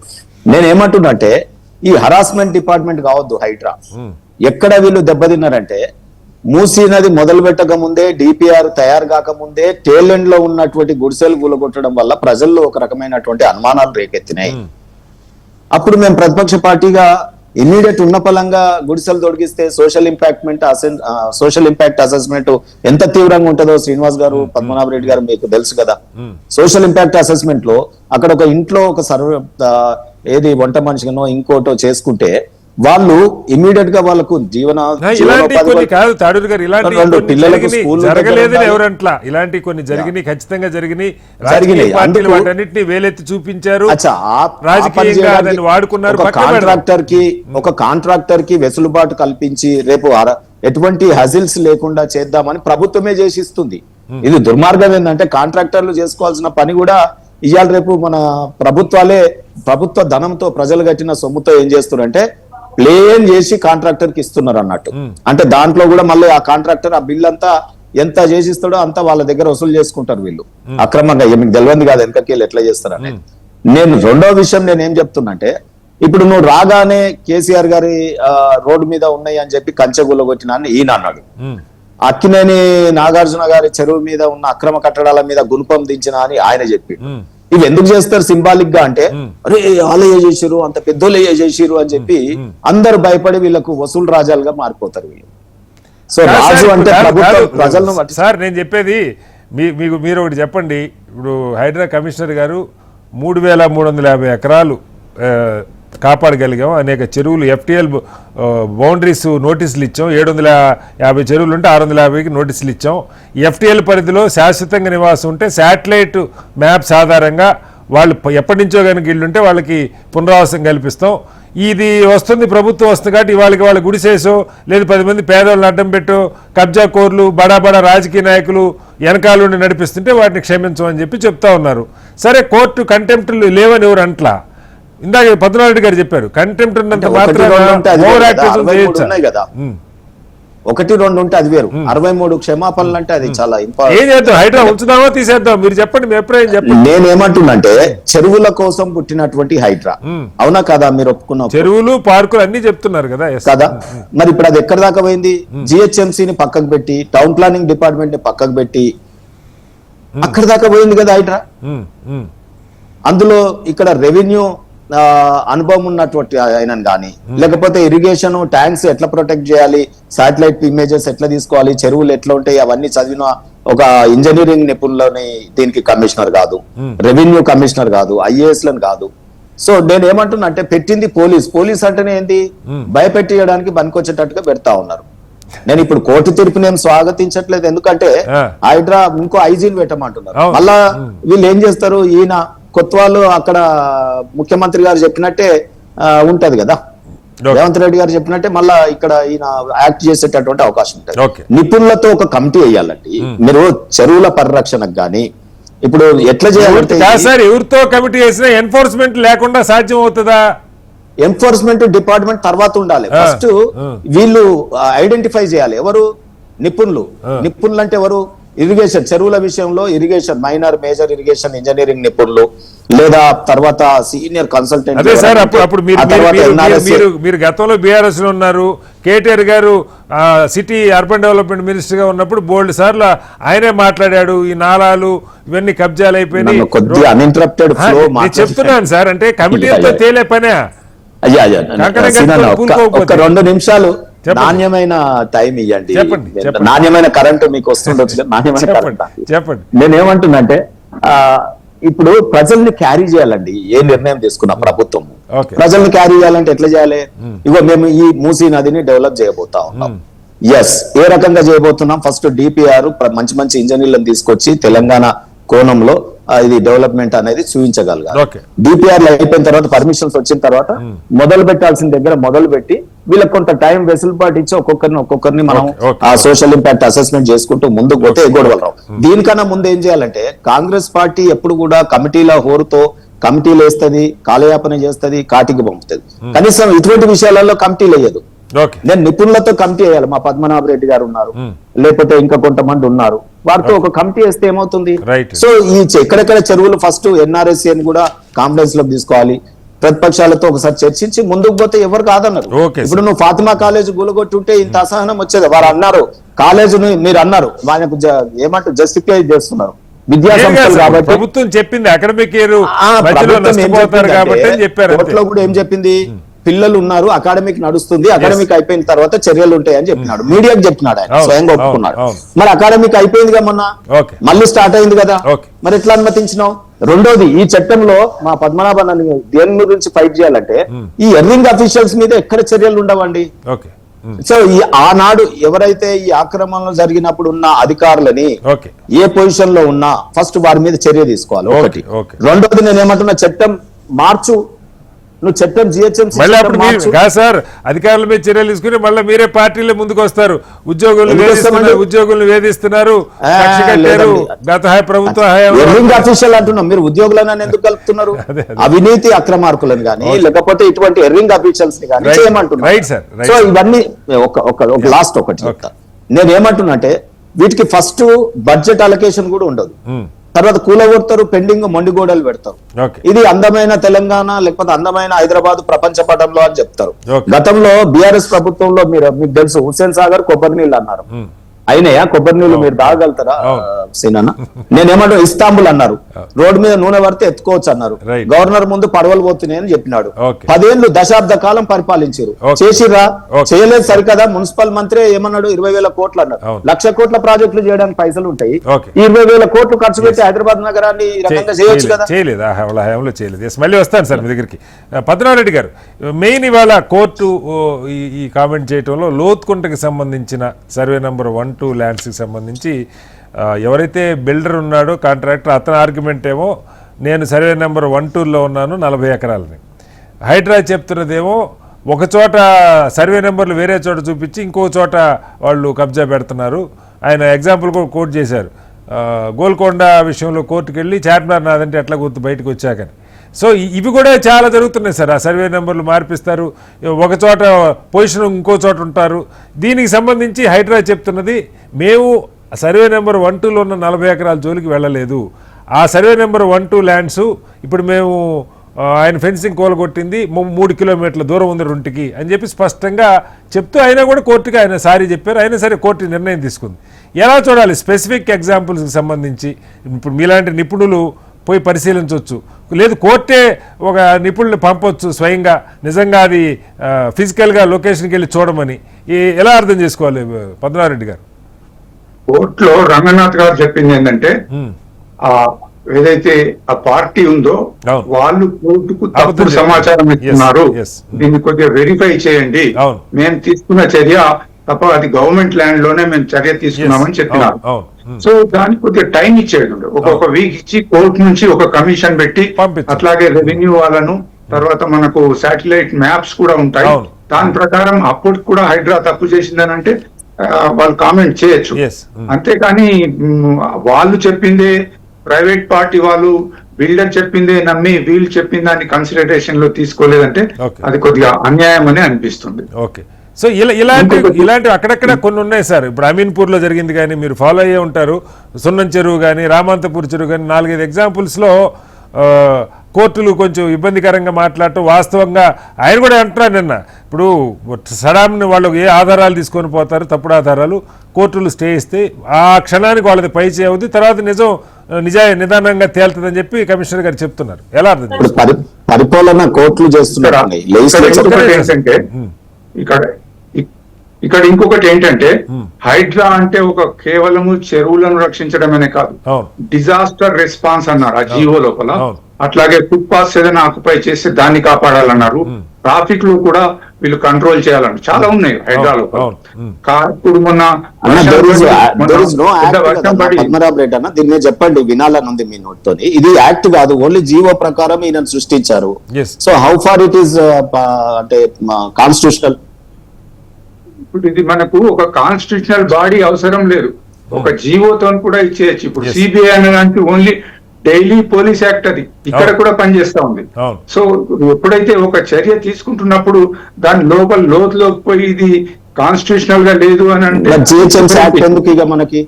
నేనేమంటున్నంటే ఈ హరాస్మెంట్ డిపార్ట్మెంట్ కావద్దు హైడ్రా. ఎక్కడ వీళ్ళు దెబ్బతిన్నారంటే మూసీ నది మొదలు పెట్టక ముందే, డిపిఆర్ తయారు కాకముందే టేలెండ్ లో ఉన్నటువంటి గుడిసెలు కూలగొట్టడం వల్ల ప్రజల్లో ఒక రకమైనటువంటి అనుమానాలు రేకెత్తినాయి. అప్పుడు మేము ప్రతిపక్ష పార్టీగా ఇమ్మీడియట్ ఉన్న పలంగా గుడిసెలు తొలగిస్తే సోషల్ ఇంపాక్ట్ అసెస్మెంట్ ఎంత తీవ్రంగా ఉంటుందో శ్రీనివాస్ గారు, పద్మనాభ రెడ్డి గారు మీకు తెలుసు కదా. సోషల్ ఇంపాక్ట్ అసెస్మెంట్ లో అక్కడ ఒక ఇంట్లో ఒక ఏది వంట మనిషినో ఇంకోటో చేసుకుంటే వాళ్ళు ఇమ్మీడియట్ గా వాళ్ళకు వేలెత్తి చూపించారు. ఒక కాంట్రాక్టర్ కి వెసులుబాటు కల్పించి రేపు ఎటువంటి హజిల్స్ లేకుండా చేద్దామని ప్రభుత్వమే చేసిస్తుంది. ఇది దుర్మార్గం ఏంటంటే కాంట్రాక్టర్లు చేసుకోవాల్సిన పని కూడా ఇవాళ రేపు మన ప్రభుత్వ ధనంతో ప్రజలు కట్టిన సొమ్ముతో ఏం చేస్తున్నారంటే ప్లేన్ చేసి కాంట్రాక్టర్ కి ఇస్తున్నారు అన్నట్టు. అంటే దాంట్లో కూడా మళ్ళీ ఆ కాంట్రాక్టర్ ఆ బిల్ అంతా ఎంత చేసిస్తాడో అంతా వాళ్ళ దగ్గర వసూలు చేసుకుంటారు వీళ్ళు అక్రమంగా. మీకు తెలియదు కాదు వెనకకి ఎట్లా చేస్తారని. నేను రెండో విషయం నేనేం చెప్తున్నంటే, ఇప్పుడు నువ్వు రాగానే కేసీఆర్ గారి రోడ్డు మీద ఉన్నాయి అని చెప్పి కంచెగుల్ల కొట్టినా అని ఈయన అన్నాడు. అక్కినేని నాగార్జున గారి చెరువు మీద ఉన్న అక్రమ కట్టడాల మీద గుణపం దించిన అని ఆయన చెప్పి, ఇవి ఎందుకు చేస్తారు సింబాలిక్ గా అంటే అరే వాళ్ళే చేసిరు, అంత పెద్దోళ్ళే చేసిరు అని చెప్పి అందరు భయపడి వీళ్ళకు వసూలు రాజాలుగా మారిపోతారు వీళ్ళు. సో రాజు అంటే ప్రజలను. సార్ నేను చెప్పేది మీరు ఒకటి చెప్పండి. ఇప్పుడు హైడ్రా కమిషనర్ గారు 3,350 ఎకరాలు కాపాడగలిగాం, అనేక చెరువులు FTL బౌండరీస్ నోటీసులు ఇచ్చాం. 750 చెరువులు ఉంటే 650కి నోటీసులు ఇచ్చాం. FTL పరిధిలో శాశ్వతంగా నివాసం ఉంటే శాటిలైట్ మ్యాప్స్ ఆధారంగా వాళ్ళు ఎప్పటి నుంచో కనుక ఇళ్ళుంటే వాళ్ళకి పునరావాసం కల్పిస్తాం. ఇది వస్తుంది, ప్రభుత్వం వస్తుంది కాబట్టి వాళ్ళ గుడిసేసో లేదు 10 మంది పేదవాళ్ళని అడ్డం పెట్టో కబ్జా కోర్లు బడా రాజకీయ నాయకులు వెనకాల నడిపిస్తుంటే వాటిని క్షమించమని చెప్పి చెప్తా ఉన్నారు. సరే, కోర్టు కంటెంప్ట్లు లేవని ఎవరు అంట్లా. ఇందాక పద్మనాభరెడ్డి గారు చెప్పారు కంటెంప్ట్ ఉన్నంత మాత్రం 1-2 ఉంటే అది వేరు. 63 క్షమాపణలు అంటే అది చాలా ఇంపార్టెంట్. ఏం చేద్దాం, హైడ్రా ఉంచుదామా తీసేద్దాం, మీరు చెప్పండి, మీ అభిప్రాయం చెప్పండి. నేనేమంటున్నంటే చెరువుల కోసం పుట్టినటువంటి హైడ్రా, అవునా కదా? మీరు ఒప్పుకున్న చెరువులు పార్కులు అన్ని చెప్తున్నారు కదా కదా. మరి ఇప్పుడు అది ఎక్కడ దాకా పోయింది? GHMCని పక్కకు పెట్టి, టౌన్ ప్లానింగ్ డిపార్ట్మెంట్ ని పక్కకు పెట్టి అక్కడ దాకా పోయింది కదా హైడ్రా. అందులో ఇక్కడ రెవెన్యూ అనుభవం ఉన్నటువంటి ఆయన కానీ, లేకపోతే ఇరిగేషన్ ట్యాంక్స్ ఎట్లా ప్రొటెక్ట్ చేయాలి, శాటిలైట్ ఇమేజెస్ ఎట్లా తీసుకోవాలి, చెరువులు ఎట్లా ఉంటాయి అవన్నీ చదివిన ఒక ఇంజనీరింగ్ నిపుణులని దీనికి కమిషనర్ కాదు, రెవెన్యూ కమిషనర్ కాదు, IAS లను కాదు. సో నేను ఏమంటున్నా అంటే పెట్టింది పోలీస్ అంటేనే ఏంటి, భయపెట్టేయడానికి పనికొచ్చేటట్టుగా పెడతా ఉన్నారు. నేను ఇప్పుడు కోర్టు తీర్పుని ఏం స్వాగతించట్లేదు, ఎందుకంటే హైడ్రా ఇంకో ఐజీని పెట్టమంటున్నారు. మళ్ళా వీళ్ళు ఏం చేస్తారు, ఈయన కొత్త వాళ్ళు అక్కడ ముఖ్యమంత్రి గారు చెప్పినట్టే ఉంటది కదా, రేవంత్ రెడ్డి గారు చెప్పినట్టే మళ్ళా ఇక్కడ ఈయన యాక్ట్ చేసేటటువంటి అవకాశం ఉంటుంది. నిపుణులతో ఒక కమిటీ వేయాలండి మీరు చెరువుల పరిరక్షణకు గానీ. ఇప్పుడు ఎట్లా చేయాలంటే ఎవరితో కమిటీ వేసినా ఎన్ఫోర్స్మెంట్ లేకుండా సాధ్యం అవుతుందా? ఎన్ఫోర్స్మెంట్ డిపార్ట్మెంట్ తర్వాత ఉండాలి. ఫస్ట్ వీళ్ళు ఐడెంటిఫై చేయాలి ఎవరు నిపుణులు అంటే ఎవరు. ఇరిగేషన్ చెరువుల విషయంలో irrigation minor major irrigation engineering నిపుణులు లేదా తర్వాత సీనియర్ కన్సల్టెంట్. అదే సార్, అప్పుడు మీరు గతంలో బీఆర్ఎస్ లో ఉన్నారు. కేటీఆర్ గారు సిటీ అర్బన్ డెవలప్మెంట్ మినిస్టర్ గా ఉన్నప్పుడు బోల్డ్ సార్లు ఆయనే మాట్లాడాడు, ఈ నాలాలు ఇవన్నీ కబ్జాలు అయిపోయినాయి. చెప్తున్నాను సార్, అంటే కమిటీతో తేలే పనే. అయ్యా 2 నిమిషాలు నాణ్యమైన టైం ఇవ్వండి. నాణ్యమైన కరెంటు మీకు వస్తుండొచ్చు. నాణ్యమైన కరెంట్ చెప్పండి. నేనేమంటున్నాంటే ఇప్పుడు ప్రజల్ని క్యారీ చేయాలండి. ఏ నిర్ణయం తీసుకున్నా ప్రభుత్వం ప్రజల్ని క్యారీ చేయాలంటే ఎట్లా చేయాలి? ఇగో మేము ఈ మూసీ నదిని డెవలప్ చేయబోతా ఉన్నాం. ఎస్, ఏ రకంగా చేయబోతున్నాం? ఫస్ట్ డిపిఆర్ మంచి మంచి ఇంజనీర్లను తీసుకొచ్చి తెలంగాణ కోణంలో ఇది డెవలప్మెంట్ అనేది చూపించగలగాలి. డిపిఆర్ అయిపోయిన తర్వాత పర్మిషన్స్ వచ్చిన తర్వాత మొదలు పెట్టాల్సిన దగ్గర మొదలు పెట్టి వీళ్ళకి కొంత టైం వెసులుబాటు ఇచ్చి ఒక్కొక్కరిని మనం ఆ సోషల్ ఇంపాక్ట్ అసెస్మెంట్ చేసుకుంటూ ముందుకు పోతే ఎగ్గొడవలు రావు. దీనికన్నా ముందు ఏం చేయాలంటే కాంగ్రెస్ పార్టీ ఎప్పుడు కూడా కమిటీల హోరుతో కమిటీలు వేస్తుంది, కాలయాపన చేస్తుంది, కాటికి పంపుతుంది. కనీసం ఇటువంటి విషయాలలో కమిటీలు వేయదు. నేను నిపుణులతో కమిటీ వేయాలి. మా పద్మనాభ రెడ్డి గారు ఉన్నారు, లేకపోతే ఇంకా కొంతమంది ఉన్నారు, వారితో ఒక కమిటీ వేస్తే ఏమవుతుంది? సో ఈ ఎక్కడెక్కడ చెరువులు ఫస్ట్ ఎన్ఆర్ఎస్సీ అని కూడా కాన్ఫరెన్స్ లో తీసుకోవాలి. ప్రతిపక్షాలతో ఒకసారి చర్చించి ముందుకు పోతే ఎవరు కాదన్నారు. ఇప్పుడు నువ్వు ఫాతిమా కాలేజ్ గులగొట్టుంటే ఇంత అసహనం వచ్చేది. వారు అన్నారు కాలేజీని, మీరు అన్నారు వాళ్ళకు ఏమంటారు జస్టిఫై చేస్తున్నారు విద్యా సంస్థలు కాబట్టి. ప్రభుత్వం చెప్పింది అకాడమిక్ ఇయర్ కూడా ఏం చెప్పింది? పిల్లలు ఉన్నారు, అకాడమిక్ నడుస్తుంది, అకాడమిక్ అయిపోయిన తర్వాత చర్యలు ఉంటాయని చెప్పినాడు. మీడియాకి చెప్పినాడు, ఆయన స్వయంగా ఒప్పుకున్నాడు. మరి అకాడమిక్ అయిపోయింది మొన్న, మళ్ళీ స్టార్ట్ అయింది కదా, మరి ఎట్లా అనుమతించినావు? రెండోది, ఈ చట్టంలో మా పద్మనాభన్ దేని గురించి ఫైట్ చేయాలంటే ఈ ఎర్నింగ్ అఫీషియల్స్ మీద ఎక్కడ చర్యలు ఉండవండి. సో ఈ ఆనాడు ఎవరైతే ఈ ఆక్రమణలు జరిగినప్పుడు ఉన్న అధికారులని ఏ పొజిషన్ లో ఉన్నా ఫస్ట్ వారి మీద చర్య తీసుకోవాలి. ఒకటి. రెండోది, నేను ఏమంటున్నా, చట్టం మార్చు. నువ్వు చట్టం జిహెచ్ఎంసీ సార్ అధికారుల మీద చర్యలు తీసుకుని మళ్ళీ మీరే పార్టీలో ముందుకు వస్తారు. ఉద్యోగులను వేధిస్తున్నారు, ప్రభుత్వ అఫీషియల్ అంటున్నాం. మీరు ఉద్యోగులను ఎందుకు కలుపుతున్నారు? అవినీతి అక్రమార్కులను కానీ లేకపోతే ఇటువంటి ఎర్రింగ్ అఫీషియల్స్ ని కానీ చేయమంటున్నారు. సో ఇవన్నీ ఒక లాస్ట్ ఒకటి చెప్తా. నేనేమంటున్నా అంటే వీటికి ఫస్ట్ బడ్జెట్ అలొకేషన్ కూడా ఉండదు. తర్వాత కూలగొడతారు, పెండింగ్ మొండిగోడలు పెడతారు. ఇది అందమైన తెలంగాణ లేకపోతే అందమైన హైదరాబాద్ ప్రపంచ పటంలో అని చెప్తారు. గతంలో బీఆర్ఎస్ ప్రభుత్వంలో మీకు తెలుసు హుస్సేన్ సాగర్ కొబ్బరి నీళ్ళు అన్నారు. అయినాయా కొబ్బరి నీళ్ళు? మీరు తాగలుగుతారా సీనన్న? నేనేమంటా, ఇస్తాంబుల్ అన్నారు, రోడ్డు మీద నూనె పడితే ఎత్తుకోవచ్చు అన్నారు. గవర్నర్ ముందు పడవలు పోతున్నాయని చెప్పినాడు. 10 ఏళ్ళు దశాబ్ద కాలం పరిపాలించారు. చేసిర్రా? చేయలేదు. సరికదా, మున్సిపల్ మంత్రి ఏమన్నాడు? 20,000 కోట్లు అన్నారు. 1,00,000 కోట్ల ప్రాజెక్టులు చేయడానికి పైసలు ఉంటాయి. 20,000 కోట్లు ఖర్చు పెట్టి హైదరాబాద్ నగరాన్ని ఈ రకంగా చేయొచ్చు కదా. చేయలేదు. మళ్ళీ వస్తాను సార్ మీ దగ్గరికి. పద్మనాభరెడ్డి గారు, మెయిన్ ఇవాళ కోర్టు ఈ కామెంట్ చేయడంలో లోతుకుంటకి సంబంధించిన సర్వే నెంబర్ 1-2 ల్యాండ్స్ కి సంబంధించి ఎవరైతే బిల్డర్ ఉన్నాడో కాంట్రాక్టర్, అతని ఆర్గ్యుమెంట్ ఏమో నేను సర్వే నెంబర్ 1-2లో ఉన్నాను 40 ఎకరాలని. హైడ్రా చెప్తున్నదేమో ఒక చోట సర్వే నెంబర్లు వేరే చోట చూపించి ఇంకో చోట వాళ్ళు కబ్జా పెడుతున్నారు. ఆయన ఎగ్జాంపుల్ కూడా కోట్ చేశారు. గోల్కొండ విషయంలో కోర్టుకు వెళ్ళి చార్మినార్ నాదంటే ఎట్లా గుర్తు బయటకు వచ్చాకని. సో ఇవి కూడా చాలా జరుగుతున్నాయి సార్. ఆ సర్వే నెంబర్లు మార్పిస్తారు, ఒక చోట పొజిషన్ ఇంకో చోట ఉంటారు. దీనికి సంబంధించి హైడ్రా చెప్తున్నది మేము సర్వే నెంబర్ 1-2లో ఉన్న 40 ఎకరాల జోలికి వెళ్ళలేదు. ఆ సర్వే నెంబర్ 1-2 ల్యాండ్స్ ఇప్పుడు మేము ఆయన ఫెన్సింగ్ కూలగొట్టింది 3 కిలోమీటర్ల దూరం ఉంది రెంట్కి అని చెప్పి స్పష్టంగా చెప్తూ అయినా కూడా కోర్టుకి ఆయన సారీ చెప్పారు. అయినా సరే కోర్టు నిర్ణయం తీసుకుంది. ఎలా చూడాలి స్పెసిఫిక్ ఎగ్జాంపుల్స్కి సంబంధించి? ఇప్పుడు మీలాంటి నిపుణులు పోయి పరిశీలించవచ్చు, లేదు కోర్టే ఒక నిపుణుల్ని పంపొచ్చు స్వయంగా, నిజంగా అది ఫిజికల్గా లొకేషన్కి వెళ్ళి చూడమని. ఎలా అర్థం చేసుకోవాలి పద్మనాభరెడ్డి గారు? కోర్టులో రంగనాథ్ గారు చెప్పింది ఏంటంటే ఏదైతే ఆ పార్టీ ఉందో వాళ్ళు కోర్టుకు తప్పుడు సమాచారం ఇస్తున్నారు, దీన్ని కొద్దిగా వెరిఫై చేయండి, మేము తీసుకున్న చర్య తప్ప అది గవర్నమెంట్ ల్యాండ్ లోనే మేము చర్య తీసుకున్నామని చెప్పినారు. సో దానికి కొద్దిగా టైం ఇచ్చేది, ఒక్కొక్క వీక్ ఇచ్చి కోర్టు నుంచి ఒక కమిషన్ పెట్టి, అట్లాగే రెవెన్యూ వాళ్ళను, తర్వాత మనకు శాటిలైట్ మ్యాప్స్ కూడా ఉంటాయి, దాని ప్రకారం అప్పటికి కూడా హైడ్రా తప్పు చేసిందని అంటే వాళ్ళు కామెంట్ చేయొచ్చు. అంతేకాని వాళ్ళు చెప్పిందే ప్రైవేట్ పార్టీ వాళ్ళు బిల్డర్ చెప్పిందే నమ్మి వీళ్ళు చెప్పిన దాన్ని కన్సిడరేషన్ లో తీసుకోలేదంటే అది కొద్దిగా అన్యాయం అని అనిపిస్తుంది. ఓకే, సో ఇలాంటివి అక్కడక్కడ కొన్ని ఉన్నాయి సార్. ఇప్పుడు అమీన్పూర్లో జరిగింది కానీ మీరు ఫాలో అయ్యే ఉంటారు, సున్నం చెరువు కానీ రామంతపూర్ చెరువు కానీ 4-5 ఎగ్జాంపుల్స్లో కోర్టులు కొంచెం ఇబ్బందికరంగా మాట్లాడటం. వాస్తవంగా ఆయన కూడా అంటున్నారు నిన్న, ఇప్పుడు సడాంని వాళ్ళు ఏ ఆధారాలు తీసుకొని పోతారు, తప్పుడు ఆధారాలు, కోర్టులు స్టే ఇస్తే ఆ క్షణానికి వాళ్ళది పై చేయవద్దు, తర్వాత నిదానంగా తేలుతుందని చెప్పి కమిషనర్ గారు చెప్తున్నారు. ఎలా అర్థం పరిపాలన కోర్టులు చేస్తున్నారు. ఇక్కడ ఇంకొకటి ఏంటంటే హైడ్రా అంటే ఒక కేవలము చెరువులను రక్షించడమనే కాదు, డిజాస్టర్ రెస్పాన్స్ అన్నారు ఆ జీవో లోపల. అట్లాగే ఫుట్ పాత్స్ ఏదైనా ఆక్యుపై చేస్తే దాన్ని కాపాడాలన్నారు. ట్రాఫిక్ లో కూడా వీళ్ళు కంట్రోల్ చేయాలన్నారు. చాలా ఉన్నాయి హైడ్రా లోపల. ఇప్పుడు మొన్న పద్మనాభ రెడ్డి అన్న దీన్ని చెప్పండి, వినాలనుంది మీ నోట్తో. ఇది యాక్ట్ కాదు, ఓన్లీ జీవో ప్రకారం ఈయన సృష్టించారు. So how far it is అంటే కాన్స్టిట్యూషనల్? ఇప్పుడు ఇది మనకు ఒక కాన్స్టిట్యూషనల్ బాడీ అవసరం లేదు, ఒక జీవోతో కూడా ఇచ్చేయచ్చు. ఇప్పుడు సిబిఐ అనడానికి ఓన్లీ డైలీ పోలీస్ యాక్ట్ అది ఇక్కడ కూడా పనిచేస్తా ఉంది. సో ఎప్పుడైతే ఒక చర్య తీసుకుంటున్నప్పుడు దాని లోతులోకి పోయి ఇది కాన్స్టిట్యూషనల్ గా లేదు అని అంటే మనకి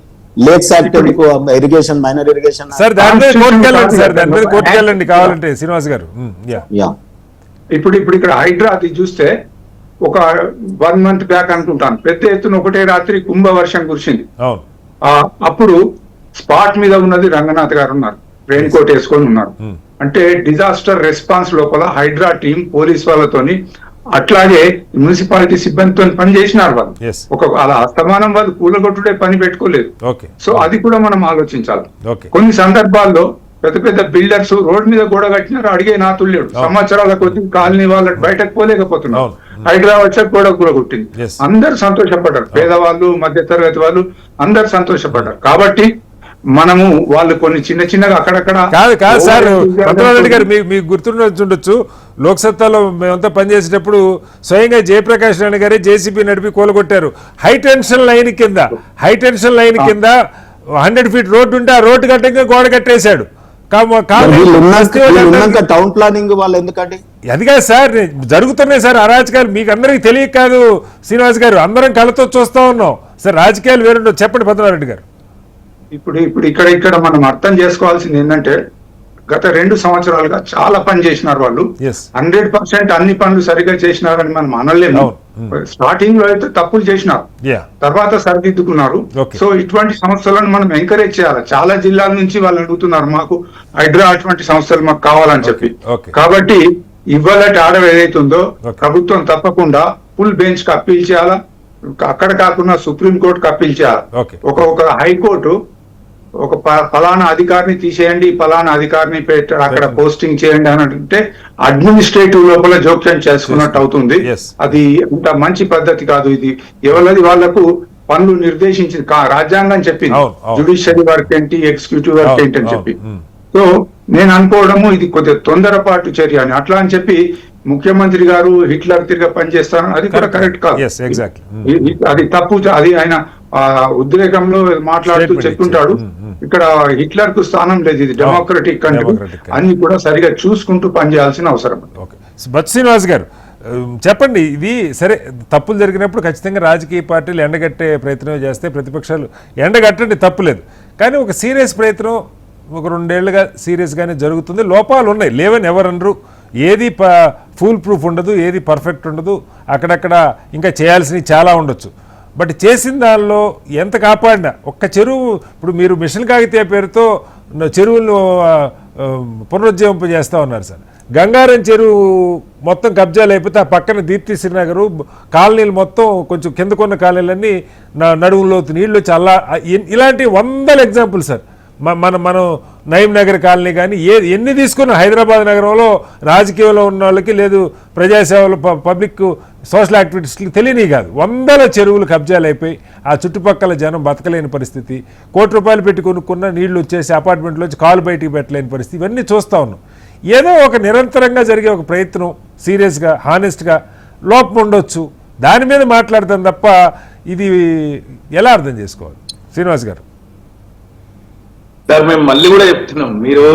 లేక్స్ యాక్ట్ ఎందుకు, ఇరిగేషన్ మైనర్ ఇరిగేషన్ కావాలంటే శ్రీనివాస్ గారు. ఇప్పుడు ఇక్కడ హైడ్రా అది చూస్తే ఒక 1 month బ్యాక్ అనుకుంటాను, పెద్ద ఎత్తున ఒకటే రాత్రి కుంభ వర్షం కురిసింది. అప్పుడు స్పాట్ మీద ఉన్నది రంగనాథ్ గారు ఉన్నారు, రెయిన్ కోట్ వేసుకొని ఉన్నారు. అంటే డిజాస్టర్ రెస్పాన్స్ లోపల హైడ్రా టీం పోలీస్ వాళ్ళతోని అట్లాగే మున్సిపాలిటీ సిబ్బందితో పని చేసినారు వాళ్ళు. అలా అస్తమానం వాళ్ళు కూలగొట్టుడే పని పెట్టుకోలేదు. సో అది కూడా మనం ఆలోచించాలి. కొన్ని సందర్భాల్లో పెద్ద పెద్ద బిల్డర్స్ రోడ్ మీద గోడ కట్టినారు, అడిగే నాతులేడు, సంవత్సరాల కొద్ది కాలనీ వాళ్ళకి బయటకు పోలేకపోతున్నారు. హైదరాబాద్ వచ్చాక గోడ కూలగొట్టింది, అందరు సంతోషపడ్డారు, పేదవాళ్ళు మధ్య తరగతి వాళ్ళు అందరు సంతోషపడ్డారు. కాబట్టి మనము వాళ్ళు కొన్ని చిన్నగా అక్కడక్కడ కాదు సార్. పద్మనాభరెడ్డి గారు మీకు గుర్తుండొచ్చు, లోక్సత్తాలో మేమంతా పనిచేసేటప్పుడు స్వయంగా జయప్రకాష్ రాణి గారే జేసీబీ నడిపి కూలగొట్టారు. హై టెన్షన్ లైన్ కింద 100 feet రోడ్డు ఉంటే ఆ రోడ్డు కట్టంగా గోడ కట్టేశాడు. టౌన్ ప్లానింగ్ వాళ్ళు ఎందుకంటే అది కాదు సార్, జరుగుతున్నాయి సార్ అరాజకాలు. మీకు అందరికి తెలియక కాదు శ్రీనివాస్ గారు, అందరం కళ్ళతో చూస్తా ఉన్నాం సార్. రాజకీయాలు వేరుండవు. చెప్పండి పద్మనాభరెడ్డి గారు. ఇప్పుడు ఇక్కడ మనం అర్థం చేసుకోవాల్సింది ఏంటంటే గత 2 సంవత్సరాలుగా చాలా పని చేసినారు వాళ్ళు. 100% అన్ని పనులు సరిగ్గా చేసినారని మనం అనలేము. స్టార్టింగ్ లో అయితే తప్పులు చేసినారు, తర్వాత సరిదిద్దుకున్నారు. సో ఇటువంటి సంస్థలను మనం ఎంకరేజ్ చేయాలి. చాలా జిల్లాల నుంచి వాళ్ళు అడుగుతున్నారు, మాకు హైడ్రా అటువంటి సంస్థలు మాకు కావాలని చెప్పి. కాబట్టి ఇవాళ ఆర్డర్ ఏదైతుందో ప్రభుత్వం తప్పకుండా ఫుల్ బెంచ్ కి అప్పీల్ చేయాలా, అక్కడ కాకుండా సుప్రీం కోర్టుకు అప్పీల్ చేయాలి. ఒక హైకోర్టు ఒక ఫలానా అధికారిని తీసేయండి, ఫలానా అధికారిని అక్కడ పోస్టింగ్ చేయండి అని అంటే అడ్మినిస్ట్రేటివ్ లోపల జోక్యం చేసుకున్నట్టు అవుతుంది. అది అంత మంచి పద్ధతి కాదు. ఇది ఎవరిది వాళ్లకు పనులు నిర్దేశించింది రాజ్యాంగం చెప్పింది, జ్యుడిషియరీ వర్క్ ఏంటి, ఎగ్జిక్యూటివ్ వర్క్ ఏంటి అని చెప్పి. సో నేను అనుకోవడము ఇది కొద్దిగా తొందరపాటు చర్య అని. అట్లా అని చెప్పి ముఖ్యమంత్రి గారు హిట్లర్ తిరిగా పనిచేస్తాను, అది కూడా కరెక్ట్ కాదు, అది తప్పు. అది ఆయన ఉద్రేకంలో మాట్లాడుతూ చెప్తుంటాడు. ఇక్కడ హిట్లర్ కు స్థానం లేదు, ఇది డెమోక్రటిక్ కంట్రీ. అన్ని కూడా సరిగా చూసుకుంటూ పనిచేయాల్సిన అవసరం. శ్రీనివాస్ గారు చెప్పండి, ఇది సరే తప్పులు జరిగినప్పుడు ఖచ్చితంగా రాజకీయ పార్టీలు ఎండగట్టే ప్రయత్నం చేస్తే ప్రతిపక్షాలు ఎండగట్టండి, తప్పులేదు. కానీ ఒక సీరియస్ ప్రయత్నం ఒక 2 ఏళ్లుగా సీరియస్గానే జరుగుతుంది. లోపాలు ఉన్నాయి, లేవని ఎవరనరు. ఏది ఫుల్ ప్రూఫ్ ఉండదు, ఏది పర్ఫెక్ట్ ఉండదు. అక్కడక్కడ ఇంకా చేయాల్సినవి చాలా ఉండొచ్చు. బట్ చేసిన దానిలో ఎంత కాపాడినా ఒక్క చెరువు, ఇప్పుడు మీరు మిషన్ కాగితీయ పేరుతో చెరువులను పునరుజ్జీవింపజేస్తూ ఉన్నారు సార్. గంగారం చెరువు మొత్తం కబ్జాలు అయిపోతే ఆ పక్కన దీప్తి శ్రీనగరు కాలనీలు మొత్తం కొంచెం కిందకున్న కాలనీలన్నీ నడువులోతు నీళ్ళు వచ్చి అలా ఇలాంటి 100 ఎగ్జాంపుల్ సార్. మనం నయీం నగర్ కాలనీ కానీ ఎన్ని తీసుకున్న హైదరాబాద్ నగరంలో రాజకీయంలో ఉన్న వాళ్ళకి లేదు ప్రజాసేవలు పబ్లిక్ సోషల్ యాక్టివిటీస్కి తెలియని కాదు. 100 చెరువులు కబ్జాలు అయిపోయి ఆ చుట్టుపక్కల జనం బతకలేని పరిస్థితి. ₹1 పెట్టి కొనుక్కున్న నీళ్లు వచ్చేసి అపార్ట్మెంట్లోంచి కాలు బయటికి పెట్టలేని పరిస్థితి. ఇవన్నీ చూస్తూ ఉన్నాం. ఏదో ఒక నిరంతరంగా జరిగే ఒక ప్రయత్నం సీరియస్గా హానెస్ట్గా లోపం ఉండొచ్చు, దాని మీద మాట్లాడతాం తప్ప ఇది ఎలా అర్థం చేసుకోవాలి శ్రీనివాస్ గారు? సార్ మేము మళ్ళీ కూడా చెప్తున్నాం, మీరు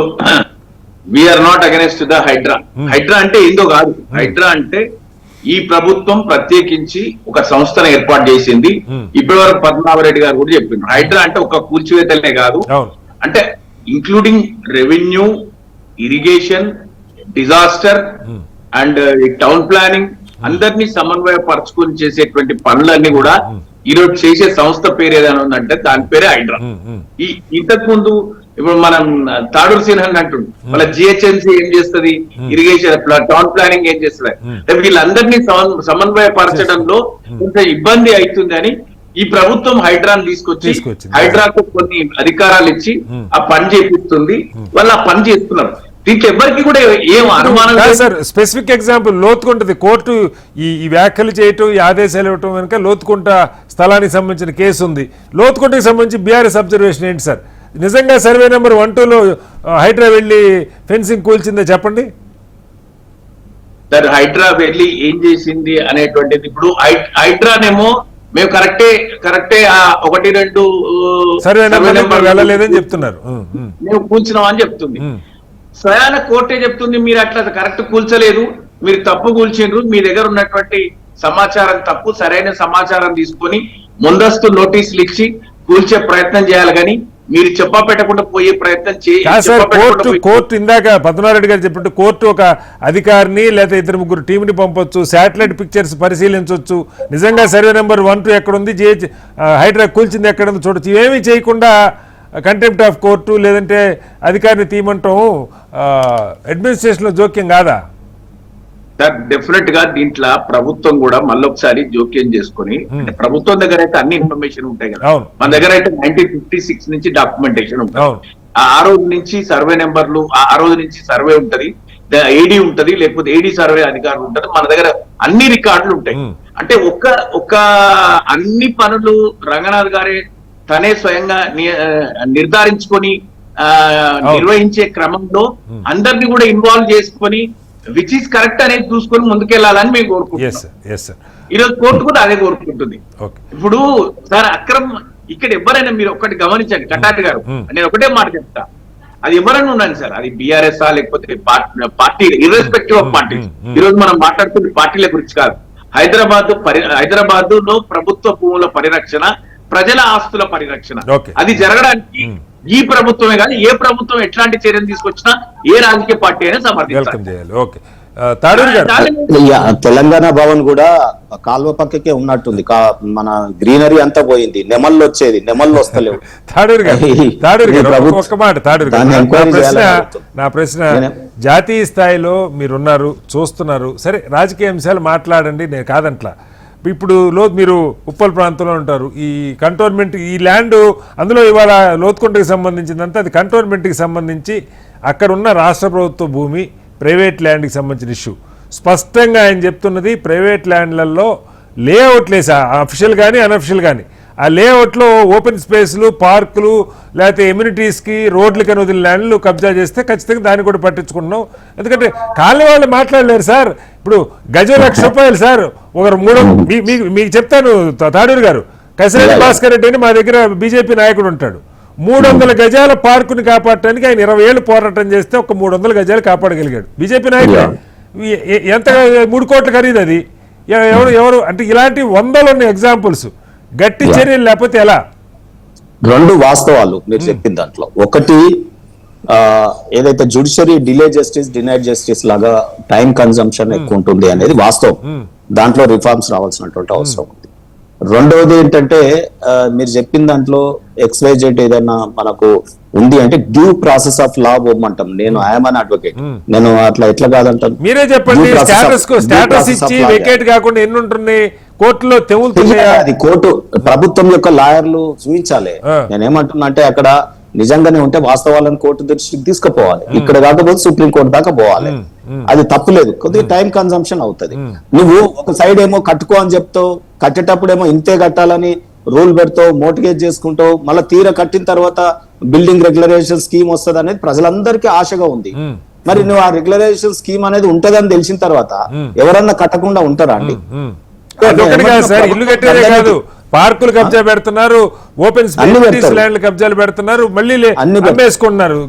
we are not against the Hydra. Hydra అంటే ఏందో కాదు. హైడ్రా అంటే ఈ ప్రభుత్వం ప్రత్యేకించి ఒక సంస్థను ఏర్పాటు చేసింది. ఇప్పటి వరకు పద్మనాభరెడ్డి గారు కూడా చెప్పిండ్రు, హైడ్రా అంటే ఒక కూల్చివేతలనే కాదు, అంటే including revenue, irrigation, disaster and town planning అందరినీ సమన్వయపరచుకొని చేసేటువంటి పనులన్నీ కూడా ఈరోజు చేసే సంస్థ పేరు ఏదైనా ఉందంటే దాని పేరే హైడ్రా. ఇంతకు ముందు ఇప్పుడు మనం తాడూరు సిన్హన్ అంటుండు, వాళ్ళ జిహెచ్ఎంసీ ఏం చేస్తుంది, ఇరిగేషన్, టౌన్ ప్లానింగ్ ఏం చేస్తుంది, వీళ్ళందరినీ సమన్వయపరచడంలో కొంత ఇబ్బంది అవుతుందని ఈ ప్రభుత్వం హైడ్రాను తీసుకొచ్చి హైడ్రాకు కొన్ని అధికారాలు ఇచ్చి ఆ పని చేపిస్తుంది. వాళ్ళు ఆ పని చేస్తున్నారు. దీంట్లో ఎవరికి కూడా ఏం అనుమానం సార్. స్పెసిఫిక్ ఎగ్జాంపుల్ లోతుకుంటది కోర్టు ఈ వ్యాఖ్యలు చేయటం, ఈ ఆదేశాలు ఇవ్వటం వెనుక లోతుకుంట స్థలానికి సంబంధించిన కేసు ఉంది. లోతుకుంటకి సంబంధించి బీఆర్ఎస్ అబ్జర్వేషన్ ఏంటి సార్? నిజంగా సర్వే నెంబర్ 1-2లో హైడ్రా వెళ్ళి ఫెన్సింగ్ కూల్చిందే చెప్పండి సార్. హైడ్రా వెళ్ళి ఏం చేసింది అనేటువంటిది ఇప్పుడు హైడ్రానేమో మేము కరెక్టే 1-2 సర్వే నెంబర్ వెళ్ళలేదని చెప్తున్నారు, మేము కూల్చినాం అని చెప్తుంది. స్వయాన కోర్టే చెప్తుంది మీరు అట్లా కరెక్ట్ కూల్చలేదు, మీరు తప్పు కూల్చిండ్రు, మీ దగ్గర ఉన్నటువంటి సమాచారం తప్పు, సరైన సమాచారం తీసుకొని ముందస్తు నోటీసులు ఇచ్చి కూల్చే ప్రయత్నం చేయాలి, కానీ మీరు చెప్పపెట్టకుండా పోయే ప్రయత్నం చేయాలి. కోర్టు ఇందాక పద్మనాభరెడ్డి గారు చెప్పినట్టు కోర్టు ఒక అధికారిని లేదా 2-3 టీంని పంపొచ్చు, శాటిలైట్ పిక్చర్స్ పరిశీలించవచ్చు, నిజంగా సర్వే నెంబర్ 1-2 ఎక్కడుంది, హైడ్రా కూల్చింది ఎక్కడుంది చూడొచ్చు. ఇవేమీ చేయకుండా కంటెంప్ట్ ఆఫ్ కోర్టు లేదంటే అధికారిని తీయమంటాం అడ్మినిస్ట్రేషన్ లో జోక్యం కాదా సార్? డెఫినెట్ గా దీంట్లో ప్రభుత్వం కూడా మళ్ళొకసారి జోక్యం చేసుకుని, అంటే ప్రభుత్వం దగ్గర అయితే అన్ని ఇన్ఫర్మేషన్ ఉంటాయి కదా, మన దగ్గర అయితే 1956 నుంచి డాక్యుమెంటేషన్ ఉంటుంది, ఆ రోజు నుంచి సర్వే నెంబర్లు, ఆ రోజు నుంచి సర్వే ఉంటది, ఏడీ ఉంటది, లేకపోతే ఏడీ సర్వే అధికారులు ఉంటది, మన దగ్గర అన్ని రికార్డులు ఉంటాయి. అంటే ఒక అన్ని పనులు రంగనాథ్ గారే తనే స్వయంగా నిర్ధారించుకొని నిర్వహించే క్రమంలో అందరినీ కూడా ఇన్వాల్వ్ చేసుకొని విచ్ ఈస్ కరెక్ట్ అనేది చూసుకొని ముందుకెళ్లాలని మేము కోరుకుంటున్నాం. ఈరోజు కోర్టు కూడా అదే కోరుకుంటుంది. ఇప్పుడు సార్ అక్రమ్ ఇక్కడ ఎవరైనా మీరు ఒకటి గమనించండి కటారి గారు, నేను ఒకటే మాట చెప్తా, అది ఎవరైనా ఉండండి సార్, అది బీఆర్ఎస్ లేకపోతే పార్టీ ఇర్రెస్పెక్టివ్ ఆఫ్ పార్టీ. ఈ రోజు మనం మాట్లాడుతున్న పార్టీల గురించి కాదు. హైదరాబాద్ లో ప్రభుత్వ భూముల పరిరక్షణ, ప్రజల ఆస్తుల పరిరక్షణ, అది జరగడానికి ఈ ప్రభుత్వమే కాదు ఏ ప్రభుత్వం ఎట్లాంటి చర్యలు తీసుకొచ్చినా ఏ రాజకీయ పార్టీ అయినా సమర్థించాలి. తెలంగాణ భవన్ కూడా కాల్వ పక్కకే ఉన్నట్టుంది, మన గ్రీనరీ అంతా పోయింది, నెమళ్ళు వచ్చేది, నెమళ్ళు వస్తలేవు. నా ప్రశ్న, జాతీయ స్థాయిలో మీరున్నారు, చూస్తున్నారు, సరే రాజకీయ అంశాలు మాట్లాడండి, నేను కాదంట్లా. ఇప్పుడు మీరు ఉప్పల్ ప్రాంతంలో ఉంటారు, ఈ కంటోన్మెంట్ ఈ ల్యాండ్ అందులో ఇవాళ లోతుకుంటకి సంబంధించిందంతా అది కంటోన్మెంట్కి సంబంధించి అక్కడ ఉన్న రాష్ట్ర ప్రభుత్వ భూమి, ప్రైవేట్ ల్యాండ్కి సంబంధించిన ఇష్యూ. స్పష్టంగా ఆయన చెప్తున్నది ప్రైవేట్ ల్యాండ్లలో లేఅవుట్లు వేసి అఫిషియల్ కానీ అన్అఫిషియల్ కానీ ఆ లేఅవుట్లో ఓపెన్ స్పేస్లు, పార్కులు, లేకపోతే ఎమ్యూనిటీస్కి, రోడ్లకి అని వదిలిన ల్యాండ్లు కబ్జా చేస్తే ఖచ్చితంగా దాన్ని కూడా పట్టించుకుంటున్నాం. ఎందుకంటే కాలనీ వాళ్ళు మాట్లాడలేరు సార్. ఇప్పుడు గజం ₹1,00,000 సార్, ఒకరు మీకు చెప్తాను తాడూరు గారు, కసిరెడ్డి భాస్కర్ రెడ్డి అని మా దగ్గర బీజేపీ నాయకుడు ఉంటాడు, 300 గజాల పార్కుని కాపాడటానికి ఆయన 20 ఏళ్ళు పోరాటం చేస్తే ఒక 300 గజాలు కాపాడగలిగాడు. బీజేపీ నాయకుడు. ఎంత 3 కోట్ల ఖరీదు అది. ఎవరు అంటే ఇలాంటి 100 ఉన్న ఎగ్జాంపుల్స్. గట్టి చర్యలు లేకపోతే ఎలా? 2 వాస్తవాలు మీరు చెప్పిన దాంట్లో. ఒకటి, ఏదైతే judiciary delay justice, denied justice లాగా టైం కన్సంప్షన్ ఎక్కువ ఉంటుంది అనేది వాస్తవం. దాంట్లో రిఫార్మ్స్ రావాల్సినటువంటి అవసరం ఉంది. రెండవది ఏంటంటే మీరు చెప్పిన దాంట్లో XYZ ఏదైనా మనకు ఉంది అంటే డ్యూ ప్రాసెస్ ఆఫ్ లా అంటాం. నేను ఐఎమ్ అన్ అడ్వకేట్, నేను అట్లా ఎట్లా కాదంటాను. మీరే చెప్పండి, స్టేటస్ ఇచ్చి వెకేట్ కాకుండా ఎన్ని ఉంటున్నాయి కోర్టులో తెగులుతున్నాయి. అది కోర్టు ప్రభుత్వం యొక్క లాయర్లు చూపించాలి. నేనేమంటున్నా అంటే అక్కడ నిజంగానే ఉంటే వాస్తవాలను కోర్టు దృష్టికి తీసుకుపోవాలి. ఇక్కడ కాకపోతే సుప్రీం కోర్టు దాకా పోవాలి. అది తప్పులేదు, కొద్దిగా టైం కన్సంప్షన్ అవుతుంది. నువ్వు ఒక సైడ్ ఏమో కట్టుకో అని చెప్తావు, కట్టేటప్పుడేమో ఇంతే కట్టాలని రూల్ పెడతావు, మోటిగేట్ చేసుకుంటావు, మళ్ళీ తీర కట్టిన తర్వాత బిల్డింగ్ రెగ్యులరైజేషన్ స్కీమ్ వస్తుంది అనేది ప్రజలందరికీ ఆశగా ఉంది. మరి నువ్వు ఆ రెగ్యులరైజేషన్ స్కీమ్ అనేది ఉంటదని తెలిసిన తర్వాత ఎవరన్నా కట్టకుండా ఉంటారా అండి? సార్ ఇల్లు కట్టేదే కాదు, పార్కులు కబ్జా పెడుతున్నారు, ఓపెన్ స్పేస్ ల్యాండ్ కబ్జాలు పెడుతున్నారు, మళ్ళీ అమ్మేసుకుంటున్నారు,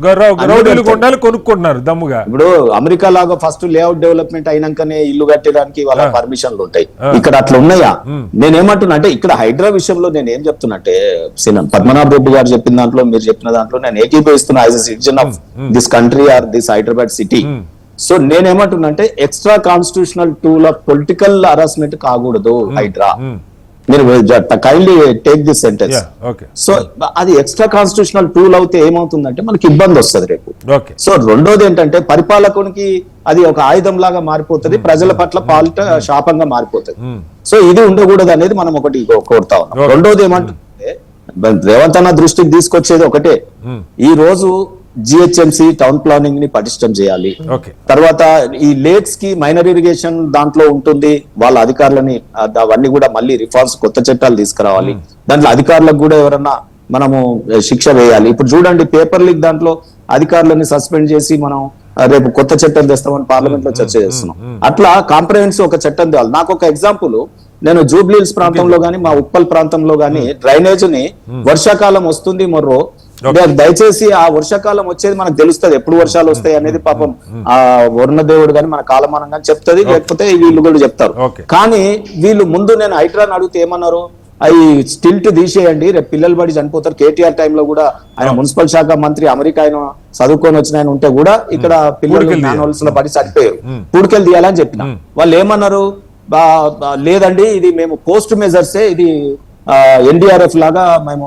రౌడీలు కొండాలు కొనుక్కుంటున్నారు దమ్ముగా. ఇప్పుడు అమెరికా లాగా ఫస్ట్ లేఅవుట్ డెవలప్మెంట్ అయినాకనే ఇల్లు కట్టడానికి వాళ్ళ పర్మిషన్లు ఉంటాయి, ఇక్కడ అట్లా ఉన్నాయా? నేనేమంటున్నా అంటే ఇక్కడ హైడ్రా విషయంలో నేను ఏం చెప్తున్నట్టే, పద్మనాభ రెడ్డి గారు చెప్పిన దాంట్లో మీరు చెప్పిన దాంట్లో నేను ఏకీభవిస్తున్నా as a citizen of this country or this Hyderabad city. So నేనేమంటున్నా అంటే extra constitutional tool of political harassment కాకూడదు హైడ్రా. మీరు kindly take this sentence. So అది ఎక్స్ట్రా కాన్స్టిట్యూషనల్ టూల్ అవుతే ఏమవుతుందంటే మనకి ఇబ్బంది వస్తుంది రేపు. సో రెండోది ఏంటంటే పరిపాలకునికి అది ఒక ఆయుధం లాగా మారిపోతుంది, ప్రజల పట్ల పాలిట శాపంగా మారిపోతుంది. సో ఇది ఉండకూడదు అనేది మనం ఒకటి కోరుతా ఉన్నాం. రెండోది ఏమంటుంటే రేవంత్ అన్న దృష్టికి తీసుకొచ్చేది ఒకటే, ఈ రోజు జిహెచ్ఎంసి టౌన్ ప్లానింగ్ ని పటిష్టం చేయాలి. తర్వాత ఈ లేక్స్ కి మైనర్ ఇరిగేషన్ దాంట్లో ఉంటుంది, వాళ్ళ అధికారులని అవన్నీ కూడా మళ్ళీ రిఫార్మ్స్ కొత్త చట్టాలు తీసుకురావాలి. దాంట్లో అధికారులకు కూడా ఎవరన్నా మనము శిక్ష వేయాలి. ఇప్పుడు చూడండి పేపర్ లీక్ దాంట్లో అధికారులని సస్పెండ్ చేసి మనం రేపు కొత్త చట్టం తెస్తామని పార్లమెంట్ లో చర్చ చేస్తున్నాం. అట్లా కాంప్రహెన్సివ్ ఒక చట్టం తేవాలి. నాకు ఒక ఎగ్జాంపుల్, నేను జూబ్లీహిల్స్ ప్రాంతంలో గానీ మా ఉప్పల్ ప్రాంతంలో గానీ డ్రైనేజ్ ని వర్షాకాలం వస్తుంది మొర్రో, దయచేసి ఆ వర్షాకాలం వచ్చేది మనకు తెలుస్తుంది ఎప్పుడు వర్షాలు వస్తాయి అనేది, పాపం ఆ వరుణదేవుడు గాని మన కాలమానం గాని చెప్తుంది, లేకపోతే వీళ్ళు కూడా చెప్తారు. కానీ వీళ్ళు ముందు నేను హైడ్రాని అడిగితే ఏమన్నారు, అవి స్టిల్ట్ తీసేయండి, రేపు పిల్లలు పడి చనిపోతారు. కేటీఆర్ టైంలో కూడా ఆయన మున్సిపల్ శాఖ మంత్రి, అమెరికా ఆయన చదువుకొని వచ్చిన ఆయన ఉంటే కూడా ఇక్కడ పిల్లలు మ్యాన్హోల్స్ లో పడి చనిపోయారు, పూడికెళ్ళి తీయాలని చెప్పిన వాళ్ళు ఏమన్నారు, లేదండి ఇది మేము పోస్ట్ మెజర్సే, ఇది ఎన్డీఆర్ఎఫ్ లాగా మేము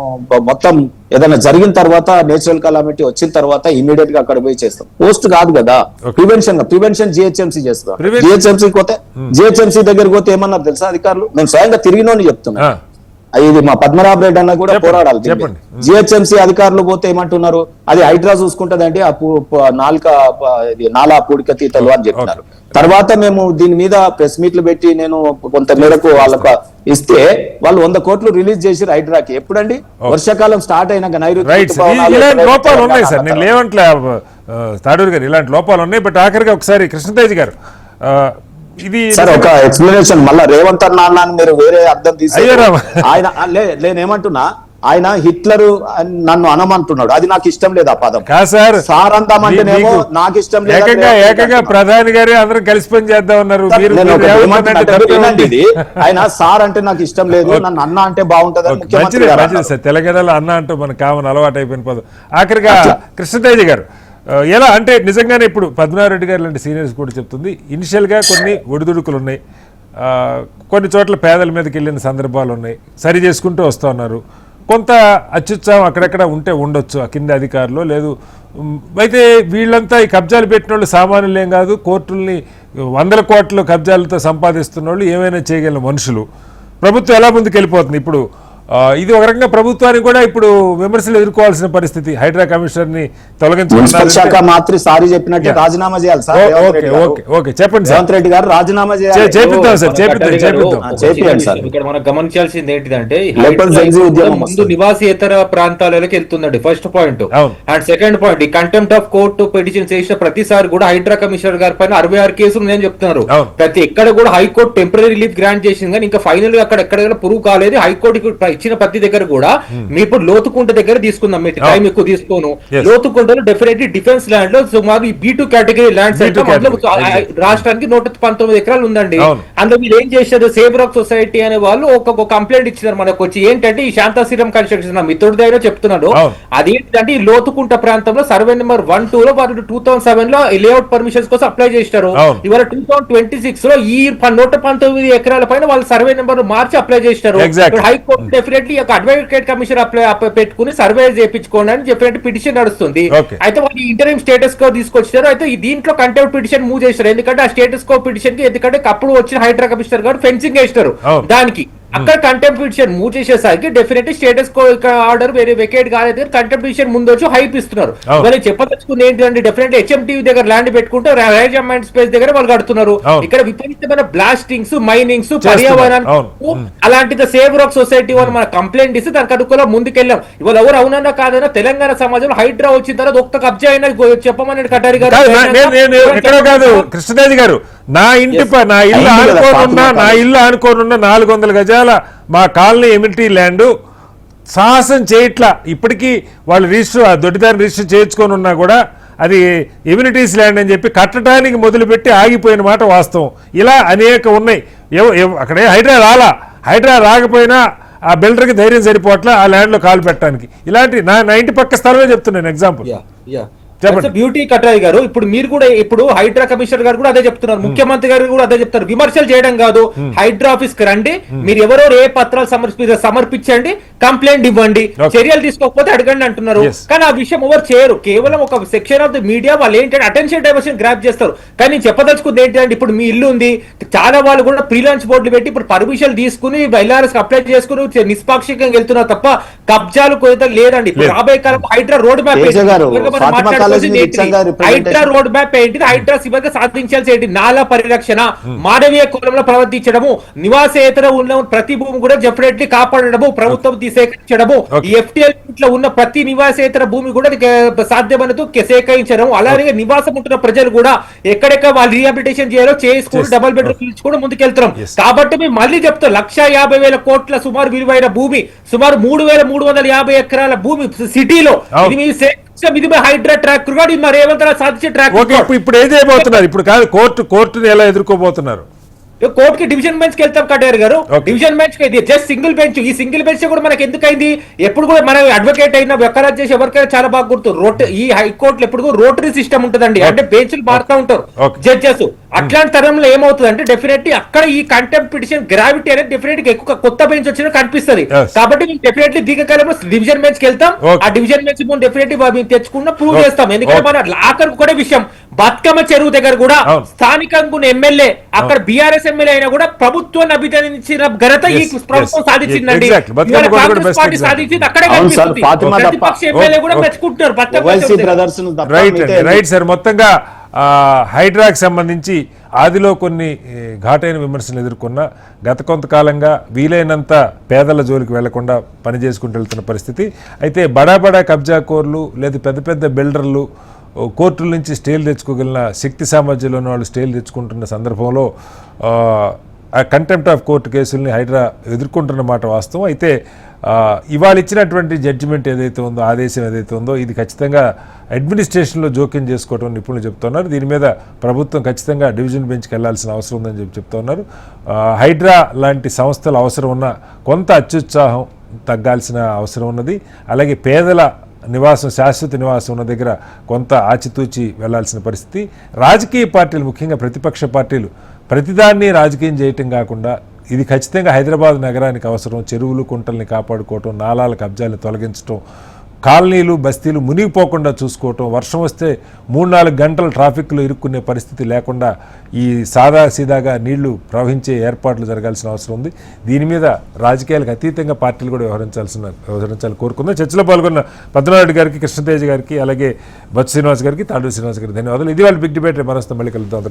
మొత్తం ఏదైనా జరిగిన తర్వాత నేచురల్ కలామిటీ వచ్చిన తర్వాత ఇమీడియట్ గా అక్కడ పోయి చేస్తాం, పోస్ట్ కాదు కదా, ప్రివెన్షన్ జిహెచ్ఎంసీ చేస్తాం. జిహెచ్ఎంసీ పోతే జిహెచ్ఎంసీ దగ్గరికి పోతే ఏమన్నారు తెలుసా అధికారులు, మేము స్వయంగా తిరిగినోని చెప్తున్నాం, ఇది మా పద్మనాభ రెడ్డి అన్న కూడా పోరాడాలి. జిహెచ్ఎంసీ అధికారులు పోతే ఏమంటున్నారు, అది హైడ్రా చూసుకుంటదంటే నాలా పూడిక తీతలు అని చెప్పినారు. తర్వాత మేము దీని మీద ప్రెస్ మీట్లు పెట్టి నేను కొంత మేరకు వాళ్ళకు ఇస్తే వాళ్ళు 100 కోట్లు రిలీజ్ చేసి హైడ్రాకి. ఎప్పుడండి, వర్షాకాలం స్టార్ట్ అయినాక ఇలాంటి లోపాలు ఉన్నాయి సార్, నేను లేవంట్లే తాడూరు గారు, ఇలాంటి లోపాలు ఉన్నాయి. బట్ ఆఖరిగా ఒకసారి కృష్ణతేజ్ గారు ఇది సార్ ఒక ఎక్స్ప్లెనేషన్, మళ్ళా రేవంత్ అన్న మీరు వేరే అర్థం తీసారు. ఆయన నేనేమంటున్నా, ఆయన హిట్లర్ నన్ను అనమంటున్నాడు, అది నాకు ఇష్టం లేదు ఆ పదం. సార్ అందామంటేనేమో నాకు ఇష్టం లేదు. ఏకంగా ప్రధాని గారు అందరూ కలిసి పని చేద్దాం ఉన్నారు. ఆయన సార్ అంటే నాకు ఇష్టం లేదు, నన్ను అన్న అంటే బాగుంటది. తెలంగాణలో అన్న అంటూ మన కామన్ అలవాటు అయిపోయిన పదం. ఆఖరిగా కృష్ణతేజ గారు ఎలా అంటే నిజంగానే ఇప్పుడు పద్మనాభరెడ్డి గారు లాంటి సీనియర్స్ కూడా చెప్తుంది, ఇనిషియల్గా కొన్ని ఒడిదుడుకులు ఉన్నాయి, కొన్ని చోట్ల పేదల మీదకి వెళ్ళిన సందర్భాలు ఉన్నాయి, సరి చేసుకుంటూ వస్తూ ఉన్నారు. కొంత అత్యుత్సాహం అక్కడెక్కడ ఉంటే ఉండొచ్చు ఆ కింద అధికారులు, లేదు అయితే వీళ్ళంతా ఈ కబ్జాలు పెట్టిన వాళ్ళు సామాన్యులు ఏం కాదు, కోర్టుల్ని 100 కోట్ల కబ్జాలతో సంపాదిస్తున్న వాళ్ళు ఏమైనా చేయగలిగిన మనుషులు. ప్రభుత్వం ఎలా ముందుకు వెళ్ళిపోతుంది ఇప్పుడు, ఇది ఒక రకంగా ప్రభుత్వానికి కూడా ఇప్పుడు విమర్శలు ఎదుర్కోవాల్సిన పరిస్థితి. హైడ్రా కమిషనర్ ని మాత్రి సారి చెప్పినట్టు రాజీనామా చేయాలి సార్. చెప్పండి రేవంత్ రెడ్డి గారు రాజీనామా చేయాలి. ఇక్కడ మనం గమనించాల్సింది ఏంటిదంటే ముందు నివాసేతర ప్రాంతాలకు వెళ్తుందండి first point. And second point, ఈ కంటెంప్ట్ ఆఫ్ కోర్టు పిటిషన్ చేసిన ప్రతిసారి కూడా హైడ్రా కమిషనర్ గారి పైన 66 కేసులు నేను చెప్తున్నారు. ప్రతి ఎక్కడ కూడా హైకోర్టు టెంపరీ రిలీఫ్ గ్రాంట్ చేసింది, కానీ ఇంకా ఫైనల్ గా అక్కడ ఎక్కడ ప్రూవ్ కాలేదు. హైకోర్టు ఇచ్చిన ప్రతి దగ్గర కూడా మీ ఇప్పుడు లోతుకుంట దగ్గర తీసుకుందాం, మీరు టైం ఎక్కువ తీసుకోను. లోతుకుంటలో డెఫినెట్లీ డిఫెన్స్ ల్యాండ్ లో సుమారు B2 కేటగిరీ ల్యాండ్స్ రాష్ట్రానికి 119 ఎకరాలు ఉందండి. అందులో మీరు ఏం చేశారు, సేవ్ రాక్ సొసైటీ అనే వాళ్ళు ఒక కంప్లైంట్ ఇచ్చినారు మనకు వచ్చి, ఏంటంటే ఈ శాంతాశ్రీరం కన్స్ట్రక్షన్ మిత్రుడి దగ్గర చెప్తున్నాడు, అది ఏంటంటే ఈ లోతుకుంట ప్రాంతంలో సర్వే నెంబర్ 1-2 లో వాళ్ళు 2007 లో లేఅవుట్ పర్మిషన్స్ కోసం అప్లై చేశారు. ఇవాళ 2026 లో ఈ 119 ఎకరాల పైన వాళ్ళు సర్వే నెంబర్ మార్చి అప్లై చేశారు. హైకోర్టు డెఫినెట్లీ ఒక అడ్వకేట్ కమిషన్ పెట్టుకుని సర్వే చేయించుకోండి అని చెప్పినట్టు పిటిషన్ నడుస్తుంది. అయితే వాళ్ళు ఇంటరిమ్ స్టేటస్ కో తీసుకొచ్చారు. అయితే దీంట్లో కంటెంప్ట్ పిటిషన్ మూవ్ చేస్తారు, ఎందుకంటే ఆ స్టేటస్ కో పిటిషన్ కి ఎందుకంటే అప్పుడు వచ్చిన హైడ్రా కమిషనర్ గారు ఫెన్సింగ్ వేస్తారు దానికి. అక్కడ కంటెంప్ట్ పిటిషన్ మూవ్ చేసేసరికి డెఫినెట్లీ స్టేటస్ కో ఆర్డర్ వేరే వెకేట్ కాలేదు, కంటెంప్ట్ పిటిషన్ ముందు వచ్చి హైప్ ఇస్తున్నారు. వాళ్ళు చెప్పదలుచుకుంది ఏంటంటే డెఫినెట్ HMTV దగ్గర ల్యాండ్ పెట్టుకుంటే రైజ్ అండ్ స్పేస్ దగ్గర వాళ్ళు కడుతున్నారు. ఇక్కడ విపరీతమైన బ్లాస్టింగ్స్, మైనింగ్స్, పర్యావరణానికి అలాంటి సేవ్ రాక్ సొసైటీ వాళ్ళు మన కంప్లైంట్ ఇస్తే దానికి అనుకూలంగా ముందుకెళ్ళాం. ఇవాళ ఎవరు అవునన్నా కాదన్నా తెలంగాణ సమాజంలో హైడ్రా వచ్చిన తర్వాత ఒక్క కబ్జా అయినా చెప్పమని కటారి గారు. కృష్ణదేవి గారు, నా ఇల్లు ఆనుకోనున్న 400 గజాల మా కాలనీ ఎమ్యూనిటీ ల్యాండ్ సాహసం చేయట్లా, ఇప్పటికీ వాళ్ళు రిజిస్టర్ దొడ్డిదారి రిజిస్టర్ చేయించుకొని ఉన్నా కూడా అది ఎమ్యూనిటీస్ ల్యాండ్ అని చెప్పి కట్టడానికి మొదలుపెట్టి ఆగిపోయిన మాట వాస్తవం. ఇలా అనేక ఉన్నాయి. అక్కడే హైడ్రా రాకపోయినా ఆ బిల్డర్కి ధైర్యం సరిపోవట్లా ఆ ల్యాండ్లో కాలు పెట్టడానికి. ఇలాంటి నా ఇంటి పక్క స్థలమే చెప్తున్నాను ఎగ్జాంపుల్. బ్యూటీ కట్రాయి గారు, ఇప్పుడు మీరు కూడా ఇప్పుడు హైడ్రా కమిషనర్ గారు కూడా అదే చెప్తున్నారు, ముఖ్యమంత్రి గారు కూడా అదే చెప్తారు. విమర్శలు చేయడం కాదు, హైడ్రా ఆఫీస్ కి రండి, మీరు ఎవరెవరు ఏ పత్రాలు సమర్పించండి, కంప్లైంట్ ఇవ్వండి, చర్యలు తీసుకోకపోతే అడగండి అంటున్నారు. కానీ ఆ విషయం ఎవరు చేయరు. కేవలం ఒక సెక్షన్ ఆఫ్ ది మీడియా వాళ్ళు ఏంటంటే అటెన్షన్ డైవర్షన్ గ్రాప్ చేస్తారు. కానీ నేను చెప్పదలుచుకుంది ఏంటంటే, ఇప్పుడు మీ ఇల్లు ఉంది, చాలా వాళ్ళు కూడా ప్రీలాన్స్ బోర్డులు పెట్టి ఇప్పుడు పర్మిషన్ తీసుకుని ఎల్ఆర్ఎస్ అప్లై చేసుకుని నిష్పాక్షికంగా వెళ్తున్నారు తప్ప కబ్జాలు కొయితే లేదండి. ఇప్పుడు రాబోయే కాలం Hydraa road map Hydraa road map ఏంటిది, హైడ్రా సిబ్బంది సాధించాల్సి ఏంటి, నాలా పరిరక్షణ, మానవీయ కోణంలో ప్రవర్తించడము, నివాసేతర ఉన్న ప్రతి భూమి కూడా డెఫినెట్లీ కాపాడడము, ప్రభుత్వం సేకరించడము, ఈ ఎఫ్టీఎల్ లో ఉన్న ప్రతి నివాసేతర భూమి కూడా సాధ్యమైనంత సేకరించడం, అలాగే నివాసం ఉంటున్న ప్రజలు కూడా ఎక్కడెక్కడ వాళ్ళు రీహాబిలిటేషన్ చేయాలో చేసుకుని డబుల్ బెడ్రూమ్ ఇచ్చుకుని ముందుకెళ్తున్నాం. కాబట్టి మేము మళ్ళీ చెప్తాం, 1,50,000 కోట్ల సుమారు విలువైన భూమి, సుమారు 3,350 ఎకరాల భూమి సిటీలో హైడ్రా ట్రాక్ సాధించే ట్రాక్. ఇప్పుడు ఏం చేయబోతున్నారు? ఇప్పుడు కాదు, కోర్టుని ఎలా ఎదుర్కోబోతున్నారు? కోర్టుకి డివిజన్ బెంచ్ కి వెళ్తాం కటారు గారు. డివిజన్ బెంచ్ కి జస్ట్ సింగిల్ బెంచ్. ఈ సింగిల్ బెంచ్ కూడా మనకి ఎందుకైంది, ఎప్పుడు కూడా మనం అడ్వకేట్ అయినా వ్యక్తరాజ్ చేసి ఎవరికైనా చాలా బాగా గుర్తు, ఈ హైకోర్టులో ఎప్పుడు రోటరీ సిస్టమ్ ఉంటుందండి, అంటే బెంచ్లు మారుతూ ఉంటారు జడ్జెస్. అట్లాంటి తరంలో ఏమవుతుంది అంటే డెఫినెట్లీ అక్కడ ఈ కంటెంప్ట్ పిటిషన్ గ్రావిటీ అనేది డెఫినెట్ ఎక్కువ కొత్త బెంచ్ వచ్చినా కనిపిస్తుంది. కాబట్టి మేము డెఫినెట్లీ దీర్ఘకాలంలో డివిజన్ బెంచ్ కి వెళ్తాం. ఆ డివిజన్ బెంచ్ ముందు డెఫినెట్లీ మేము తెచ్చుకున్న ప్రూవ్ చేస్తాం. ఎందుకంటే మన ఆఖరికి కూడా విషయం, బతుకమ్మ చెరువు దగ్గర కూడా స్థానికంగా ఉన్న ఎమ్మెల్యే అక్కడ బీఆర్ఎస్ ఎమ్మెల్యే అయినా కూడా ప్రభుత్వాన్ని అభినందించిన ఘనత ఈ ప్రభుత్వం సాధించిందండి. కాంగ్రెస్ పార్టీ సాధించింది అక్కడే కనిపిస్తుంది. ప్రతిపక్ష ఎమ్మెల్యే కూడా మెచ్చుకుంటున్నారు రైట్ సార్. మొత్తంగా హైడ్రాకి సంబంధించి ఆదిలో కొన్ని ఘాటైన విమర్శలు ఎదుర్కొన్న, గత కొంతకాలంగా వీలైనంత పేదల జోలికి వెళ్లకుండా పనిచేసుకుంటూ వెళ్తున్న పరిస్థితి. అయితే బడా కబ్జా కోర్లు లేదా పెద్ద పెద్ద బిల్డర్లు కోర్టుల నుంచి స్టేలు తెచ్చుకోగలిగిన శక్తి సామర్థ్యంలో ఉన్న వాళ్ళు స్టేలు తెచ్చుకుంటున్న సందర్భంలో ఆ కంటెంప్ట్ ఆఫ్ కోర్టు కేసుల్ని హైడ్రా ఎదుర్కొంటున్న మాట వాస్తవం. అయితే ఇవాళ ఇచ్చినటువంటి జడ్జిమెంట్ ఏదైతే ఉందో, ఆదేశం ఏదైతే ఉందో, ఇది ఖచ్చితంగా అడ్మినిస్ట్రేషన్లో జోక్యం చేసుకోవడం నిపుణులు చెప్తున్నారు. దీని మీద ప్రభుత్వం ఖచ్చితంగా డివిజన్ బెంచ్కి వెళ్లాల్సిన అవసరం ఉందని చెప్తున్నారు. హైడ్రా లాంటి సంస్థలు అవసరం ఉన్న కొంత అత్యుత్సాహం తగ్గాల్సిన అవసరం ఉన్నది. అలాగే పేదల నివాసం, శాశ్వత నివాసం ఉన్న దగ్గర కొంత ఆచితూచి వెళ్లాల్సిన పరిస్థితి. రాజకీయ పార్టీలు, ముఖ్యంగా ప్రతిపక్ష పార్టీలు ప్రతిదాన్ని రాజకీయం చేయటం కాకుండా ఇది ఖచ్చితంగా హైదరాబాద్ నగరానికి అవసరం. చెరువులు, కుంటల్ని కాపాడుకోవటం, నాలాల కబ్జాలను తొలగించడం, కాలనీలు, బస్తీలు మునిగిపోకుండా చూసుకోవటం, వర్షం వస్తే 3-4 గంటలు ట్రాఫిక్లో ఇరుక్కునే పరిస్థితి లేకుండా ఈ సీదాగా నీళ్లు ప్రవహించే ఏర్పాట్లు జరగాల్సిన అవసరం ఉంది. దీని మీద రాజకీయాలకు అతీతంగా పార్టీలు కూడా వ్యవహరించాలని కోరుకుందాం. చర్చలో పాల్గొన్న పద్మనాభరెడ్డి గారికి, కృష్ణతేజ గారికి, అలాగే బొత్స శ్రీనివాస్ గారికి, తాడూరు శ్రీనివాస్ గారికి ధన్యవాదాలు. ఇది వాళ్ళ బిగ్ డిబేట్. మనస్తో మళ్ళీ కలుద్దాం.